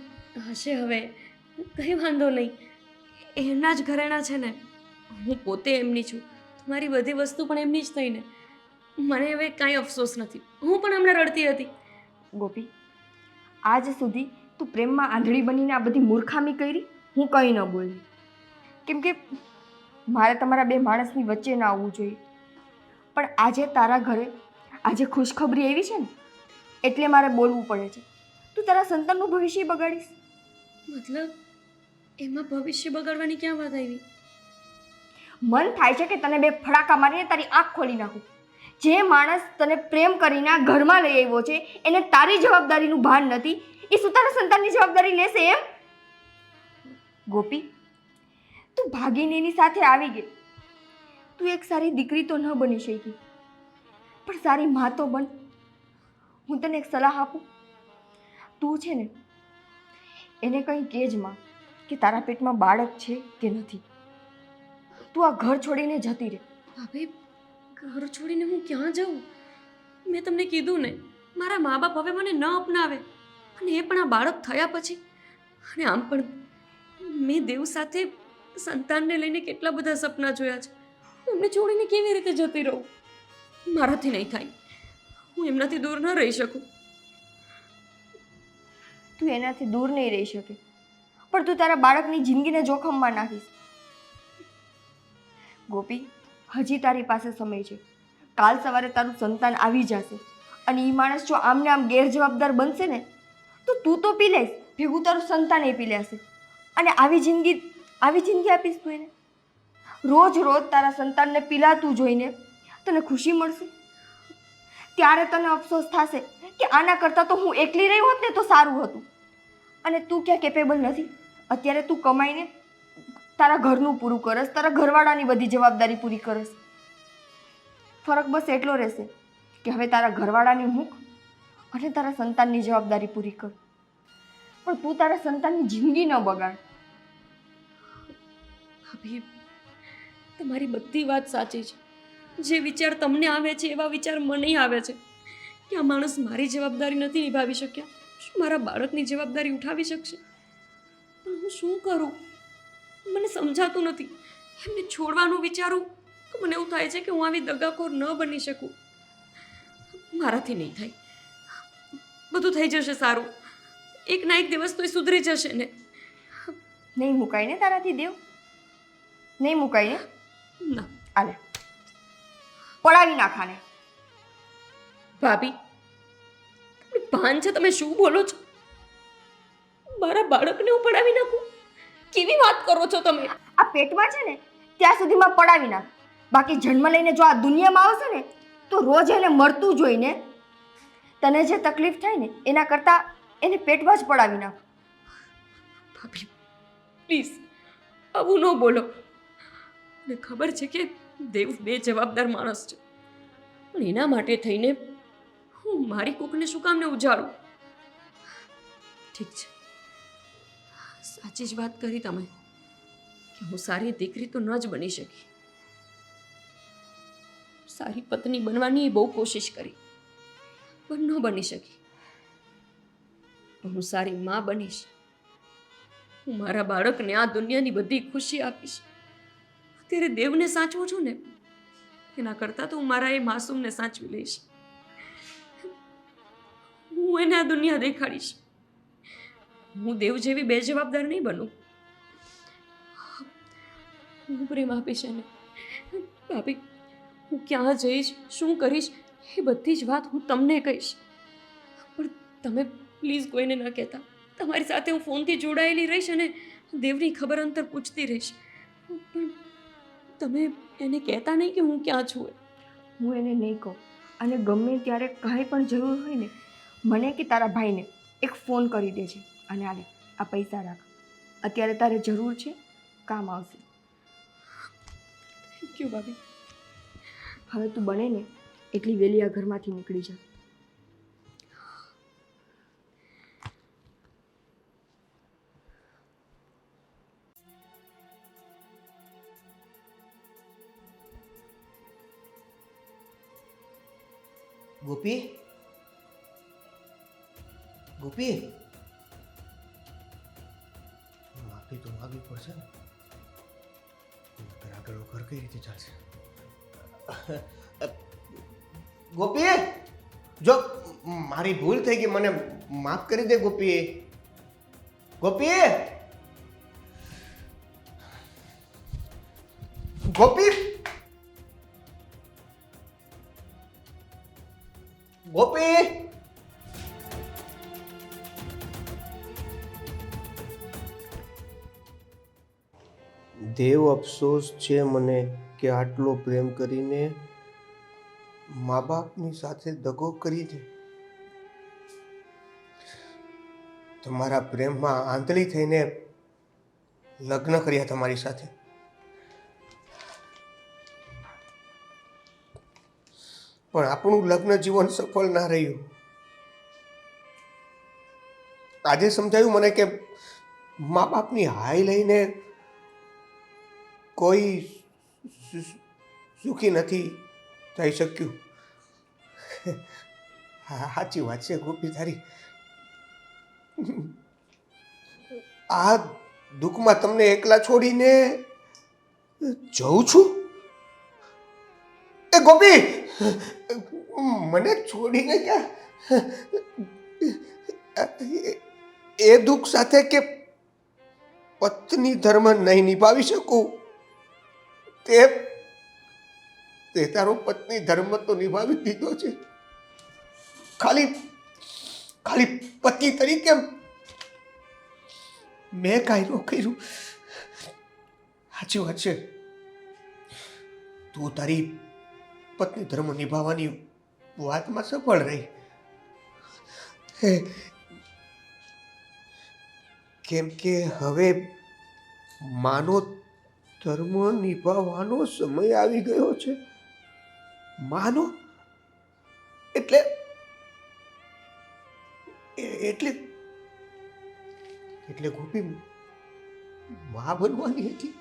હશે હવે, કંઈ વાંધો નહીં, એમના જ ઘરેણાં છે ને, હું પોતે એમની છું, મારી બધી વસ્તુ પણ એમની જ થઈને, મને હવે કાંઈ અફસોસ નથી. હું પણ હમણાં રડતી હતી. ગોપી, આજ સુધી તું પ્રેમમાં આંધળી બનીને આ બધી મૂર્ખામી કરી, હું કંઈ ન બોલી, કેમ કે મારે તમારા 2 માણસની વચ્ચે ના આવવું જોઈએ. પણ આજે તારા ઘરે આજે ખુશખબરી આવી છે ને, એટલે મારે બોલવું પડે છે. તું તારા સંતાનનું ભવિષ્ય બગાડીશ? મતલબ એમાં ભવિષ્ય બગાડવાની ક્યાં વાત આવી? મન થાય છે કે તને 2 ફડાકા મારીને તારી આંખ ખોલી નાખું. જે માણસ તને પ્રેમ કરીને આ ઘરમાં લઈ આવ્યો છે એને તારી જવાબદારીનું ભાન નથી, એ શું તારા સંતાનની જવાબદારી લેશે એમ? ગોપી, તું ભાગીને એની સાથે આવી ગઈ. તું એક સારી દીકરી તો ન બની શકી, પણ સારી મા તો બન. હું તને એક સલાહ આપું, તું છે ને એને કંઈ કહેજ માં કે તારા પેટમાં બાળક છે કે નથી. તું આ ઘર છોડીને જતી રહે. ભાભી, ઘર છોડીને હું ક્યાં જાઉં? મેં તમને કીધું ને, મારા મા બાપ હવે મને ન અપનાવે, અને એ પણ આ બાળક થયા પછી. અને આમ પણ મેં દેવ સાથે સંતાનને લઈને કેટલા બધા સપના જોયા છે. એમને છોડીને કેવી રીતે જતી રહું? મારાથી નહીં થાય, હું એમનાથી દૂર ન રહી શકું. તું એનાથી દૂર નહીં રહી શકે, પણ તું તારા બાળકની જિંદગીને જોખમમાં નાખીશ. ગોપી, હજી તારી પાસે સમય છે. કાલ સવારે તારું સંતાન આવી જશે, અને એ માણસ જો આમને આમ ગેરજવાબદાર બનશે ને તો તું તો પી લઈશ, ભેગું તારું સંતાન એ પી લેશે. અને આવી જિંદગી આપીશ તું એને? રોજ રોજ તારા સંતાનને પીલાતું જોઈને તને ખુશી મળશે? ત્યારે તને અફસોસ થશે કે આના કરતાં તો હું એકલી રહી હોત ને તો સારું હતું. અને તું ક્યાં કેપેબલ નથી? અત્યારે તું કમાઈને તારા ઘરનું પૂરું કરસ, તારા ઘરવાળાની બધી જવાબદારી પૂરી કરસ. ફરક બસ એટલો રહેશે કે હવે તારા ઘરવાળાની મૂક અને તારા સંતાનની જવાબદારી પૂરી કર. પણ તું તારા સંતાનની જિંદગી ન બગાડ. ભાભી, તમારી બધી વાત સાચી છે. જે વિચાર તમને આવે છે એવા વિચાર મને આવે છે કે આ માણસ મારી જવાબદારી નથી નિભાવી શક્યા, શું મારા બાળકની જવાબદારી ઉઠાવી શકશે? પણ હું શું કરું? મને સમજાતું નથી. એમને છોડવાનું વિચારું તો મને એવું થાય છે કે હું આવી દગાખોર ન બની શકું. મારાથી નહીં થાય, બધું થઈ જશે સારું. એક ના એક દિવસ તો એ સુધરી જશે ને. નહીં મુકાય ને તારાથી દેવ? નહીં મુકાય ને? ના આલે પડાવી નાખાને. ભાભી, તમને ભાન છે તમે શું બોલો છો? મારા બાળકને હું પડાવી નાખું? કેવી વાત કરો છો તમે? આ પેટમાં છે ને ત્યાં સુધીમાં પડાવી નાખ. બાકી જન્મ લઈને જો આ દુનિયામાં આવશે ને તો રોજ એને મળતું જોઈને તને જે તકલીફ થાય ને એના કરતાં એને પેટમાં જ પડાવી નાખ. ભાભી, પ્લીઝ આવું ન બોલો. મને ખબર છે કે દેવ બેજવાબદાર માણસ છે, પણ એના માટે થઈને હું મારી કોકને શું કામને ઉજાડું? ઠીક છે, સાચી જ વાત કરી તમે કે હું સારી દીકરી તો ન જ બની શકી. સારી પત્ની બનવાની બહુ કોશિશ કરી પણ ન બની શકી. હું સારી માં બનીશ. હું મારા બાળકને આ દુનિયાની બધી ખુશી આપીશ. અત્યારે દેવને સાચવું છું ને, એના કરતાં તો હું મારા એ માસૂમને સાચવી લઈશ. હું એને આ દુનિયા દેખાડીશ. હું દેવ જેવી બેજવાબદાર નહીં બનું. હું પ્રેમ આપીશ એને. ભાભી, હું ક્યાં જઈશ, શું કરીશ, એ બધી જ વાત હું તમને કહીશ. પણ તમે પ્લીઝ કોઈને ન કહેતા. તમારી સાથે હું ફોનથી જોડાયેલી રહીશ અને દેવની ખબર અંતર પૂછતી રહીશ. પણ તમે એને કહેતા નહીં કે હું ક્યાં છું. હું એને નહીં કહું. અને ગમે ત્યારે કાંઈ પણ જરૂર હોય ને, મને કે તારા ભાઈને એક ફોન કરી દેજે. અને આલે આ પૈસા રાખ, અત્યારે તારે જરૂર છે, કામ આવશે. થેન્ક યુ ભાભી. હવે તું બને ને એટલી વહેલી આ ઘરમાંથી નીકળી જા. ગોપી, ગોપી, માફી તો માગવી પડશે ને, નહીંતર આગળ ઘર કઈ રીતે ચાલશે? ગોપી, જો મારી ભૂલ થઈ ગઈ, મને માફ કરી દે ગોપી. ગોપી, ગોપી, ગોપી. દેવ અફસોસ છે મને કે આટલો પ્રેમ કરીને મા બાપની સાથે દગો કરીને તમારા પ્રેમમાં આંધળી થઈને લગ્ન કર્યા તમારી સાથે. પણ આપણું લગ્ન જીવન સફળ ના રહ્યું. આજે સમજાયું મને કે મા બાપની હાય લઈને કોઈ સુખી નથી થઈ શક્યું. સાચી વાત છે ગોપી તારી. આ દુઃખમાં તમને એકલા છોડીને જઉં છું. એ ગોપી, મને છોડીને ક્યાં? એ દુઃખ સાથે કે પત્ની ધર્મ નહીં નિભાવી શકું, તે તારો પત્ની ધર્મ તો નિભાવી દીધો છે. ખાલી પતિ તરીકે મેં કાંઈ ન કર્યું. સાચી વાત છે, તું તારી પત્ની ધર્મ નિભાવવાની વાતમાં સફળ રહી. કેમ કે હવે માનો ધર્મ નિભાવવાનો સમય આવી ગયો છે. માનો એટલે એટલે એટલે ગોપી મા બનવાની હતી.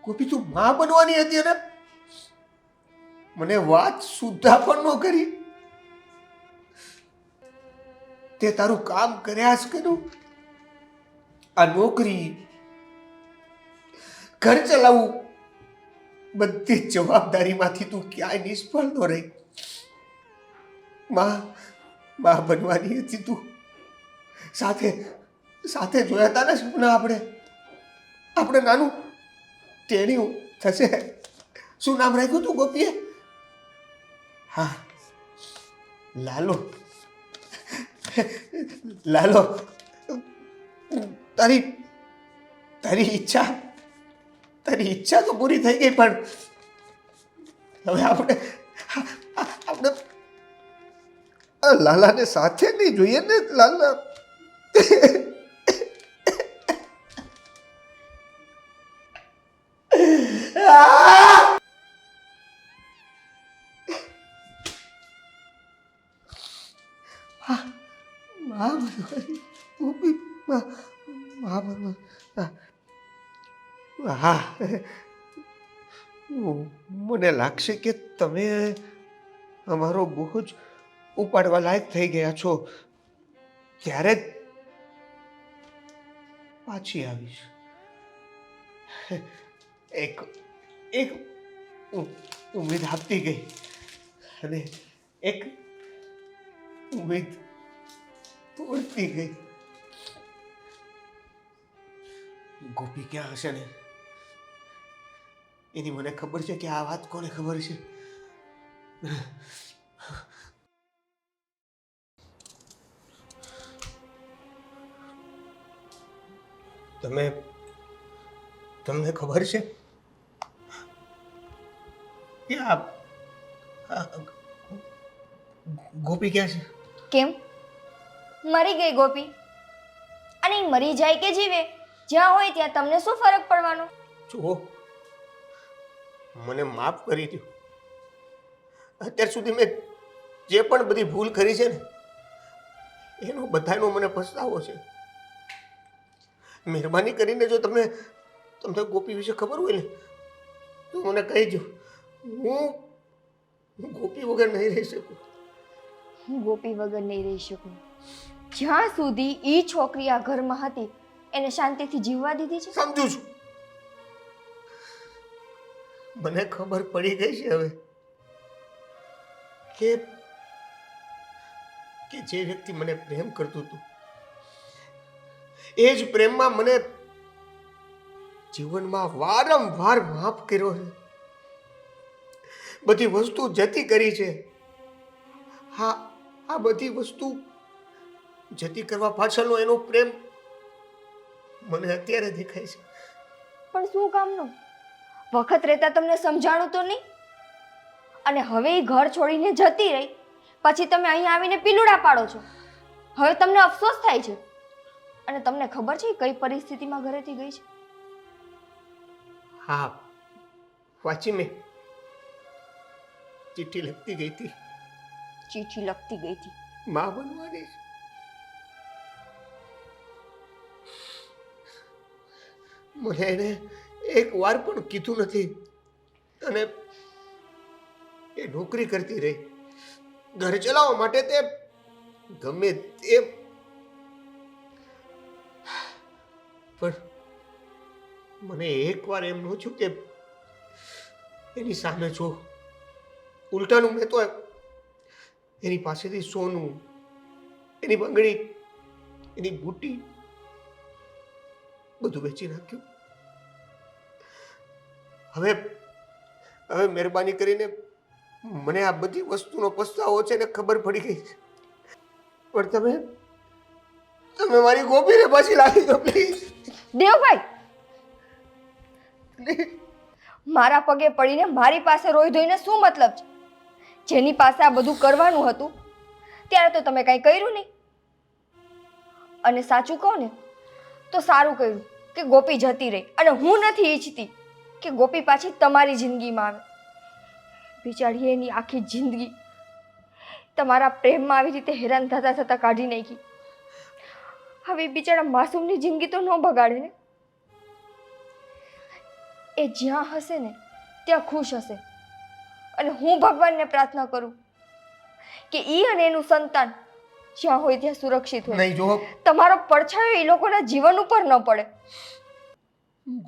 ગોપી તું મા બનવાની હતી અને મને વાત સુદ્ધા પણ ન કરી. તે તારું કામ કર્યા જ કર્યું. આ નોકરી, ઘર ચલાવવું, બધી જ જવાબદારીમાંથી તું ક્યાંય નિષ્ફળ ન રહી. મા બનવાની હતી તું. સાથે જોયા હતા ને સપના આપણે નાનું ટેણિયું થશે. શું નામ રાખ્યું તું ગોપીએ? હા, લાલો. લાલો, તારી ઈચ્છા તો પૂરી થઈ ગઈ, પણ હવે આપણે લાલાને સાથે નહીં જોઈએ ને. લાલા હા, મને લાગશે કે તમે અમારો બોજ ઉપાડવા લાયક થઈ ગયા છો. ત્યારે જ પાછી આવીશ. એક ઉમ્મીદ આપતી ગઈ અને એક ઉમ્મીદ તોડતી ગઈ. ગોપી ક્યાં હશે ને એની મને ખબર છે કે આ વાત કોને ખબર છે. તમને ખબર છે કે આ ગોપી ક્યાં છે? કેમ મરી ગઈ ગોપી? અને ઈ મરી જાય કે જીવે, જ્યાં હોય ત્યાં તમને શું ફરક પડવાનો? જુઓ, મને માફ કરી દો. અત્યાર સુધી મેં જે પણ બધી ભૂલ કરી છે ને એનો બધાનો મને પછતાવો છે. મહેરબાની કરીને જો તમને ગોપી વિશે ખબર હોય ને તો મને કહી દો. હું ગોપી વગર નહીં રહી શકું. હું ગોપી વગર નહીં રહી શકું. જ્યાં સુધી ઈ છોકરી આ ઘરમાં હતી એને શાંતિથી જીવવા દીધી છે. સમજુ છું. મને ખબર પડી ગઈ છે હવે કે જે વ્યક્તિ મને પ્રેમ કરતું હતું એ જ પ્રેમમાં મને જીવનમાં વારંવાર માફ કર્યો છે. બધી વસ્તુ જતી કરી છે. હા, આ બધી વસ્તુ જતી કરવા પાછળનો એનો પ્રેમ મને અત્યારે દેખાય છે. પણ શું કામનું? વખત રહેતા તમને સમજાણું તો નહીં? અને હવે એ ઘર છોડીને જતી રહી પછી તમે અહીં આવીને પીલુડા પાડો છો. હવે તમને અફસોસ થાય છે. અને તમને ખબર છે કઈ પરિસ્થિતિમાં ઘરેથી ગઈ છે? હા, વાંચી મેં. ચિઠ્ઠી લખતી ગઈ હતી. ચિઠ્ઠી લખતી ગઈ હતી. માં બનવાની છે. મને એને એક વાર પણ કીધું નથી. અને એ નોકરી કરતી રહી. ઘર ચલાવવા માટે તે ગમે તેમ. પણ મને એક વાર એમ ન થયું કે એની સામે જો. ઉલટાનું મેં તો એની પાસેથી સોનું, એની બંગડી, એની બુટ્ટી બધું વેચી નાખ્યું. હવે મહેરબાની કરીને મને આ બધી વસ્તુનો પસ્તાવો છે ને ખબર પડી ગઈ છે. પણ તમે મારી ગોપીને પાછી લાવી દો પ્લીઝ. દેવભાઈ, મારા પગે પડીને મારી પાસે રોઈ ધોઈને શું મતલબ છે? જેની પાસે આ બધું કરવાનું હતું ત્યારે તો તમે કંઈ કર્યું નહીં. અને સાચું કહું ને તો સારું કર્યું કે ગોપી જતી રહી. અને હું નથી ઈચ્છતી કે ગોપી પાછી તમારી જિંદગીમાં આવે. બિચારી એની આખી જિંદગી તમારા પ્રેમમાં આવી રીતે હેરાન થતા થતા કાઢી નાખી. હવે બિચારા માસૂમની જિંદગી તો ન બગાડે ને. એ જ્યાં હશે ને ત્યાં ખુશ હશે. અને હું ભગવાનને પ્રાર્થના કરું કે ઈ અને એનું સંતાન જ્યાં હોય ત્યાં સુરક્ષિત હોય. નહીં જો તમારો પડછાયો એ લોકોના જીવન ઉપર ન પડે.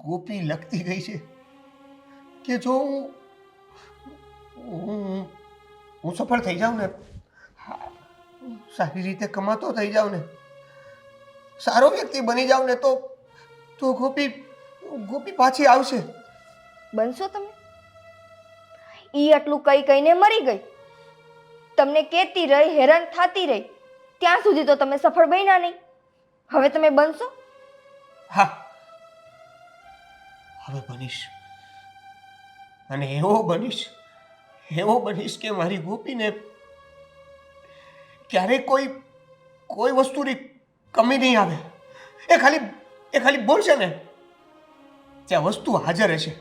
ગોપી લખતી ગઈ છે કે જો હું સફળ થઈ જાઉં ને, સારી રીતે કમાતો થઈ જાઉં ને, સારો વ્યક્તિ બની જાઉં ને તો ગોપી પાછી આવશે. બનશો તમે? ઈ આટલું કહીને મરી ગઈ. તમને કહેતી રહી, હેરાન થતી રહી, ત્યાં સુધી તો તમે સફળ બન્યા નહીં. હવે તમે બનશો? હા, હવે બનીશ. અને એવો બનીશ કે મારી ગોપીને ક્યારેય કોઈ વસ્તુની કમી નહીં આવે. એ ખાલી બોલશે ને ત્યાં વસ્તુ હાજર હશે.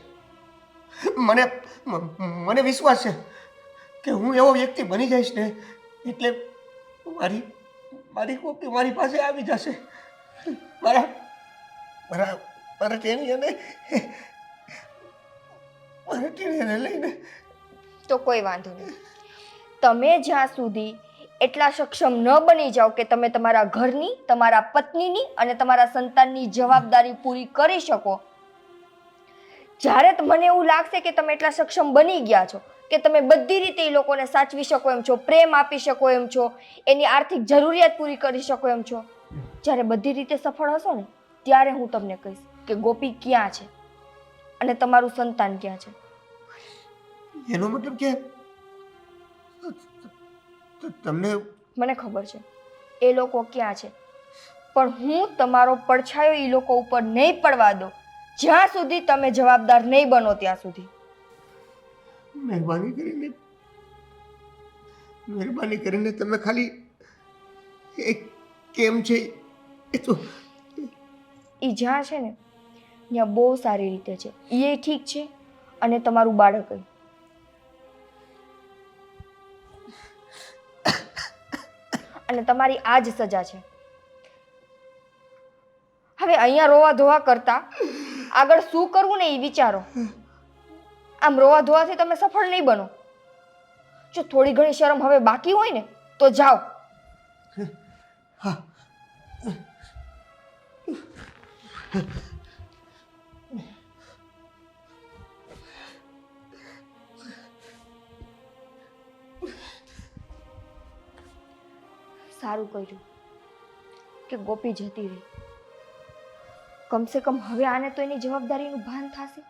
મને વિશ્વાસ છે કે હું એવો વ્યક્તિ બની જઈશ ને એટલે મારી ગોપી મારી પાસે આવી જશે. મારા ટેણીને લઈને. તો કોઈ વાંધો નહીં. તમે જ્યાં સુધી એટલા સક્ષમ ન બની જાઓ કે તમે તમારા ઘરની, તમારા પત્નીની અને તમારા સંતાનની જવાબદારી પૂરી કરી શકો, જ્યારે મને એવું લાગશે કે તમે એટલા સક્ષમ બની ગયા છો કે તમે બધી રીતે એ લોકોને સાચવી શકો એમ છો, પ્રેમ આપી શકો એમ છો, એની આર્થિક જરૂરિયાત પૂરી કરી શકો એમ છો. જ્યારે બધી રીતે સફળ હશો ને ત્યારે હું તમને કહીશ કે ગોપી ક્યાં છે અને તમારું સંતાન ક્યાં છે. એનો મતલબ કે તમને મને ખબર છે એ લોકો ક્યાં છે, પણ હું તમારો પડછાયો એ લોકો ઉપર નહીં પડવા દો જ્યાં સુધી તમે જવાબદાર નહીં બનો ત્યાં સુધી. મહેરબાની કરીને તમે ખાલી એ કેમ છે એ તો એ જ્યાં છે ને ત્યાં બહુ સારી રીતે છે, એ ઠીક છે અને તમારું બાળક એ. અને તમારી આ જ સજા છે. હવે અહીંયા રોવા ધોવા કરતા આગળ શું કરવું ને એ વિચારો. આમ રોવા ધોવાથી તમે સફળ નહીં બનો. જો થોડી ઘણી શરમ હવે બાકી હોય ને તો જાઓ. સારું કર્યું કે ગોપી જતી રહી. કમસે કમ હવે આને તો એની જવાબદારીનું ભાન થશે.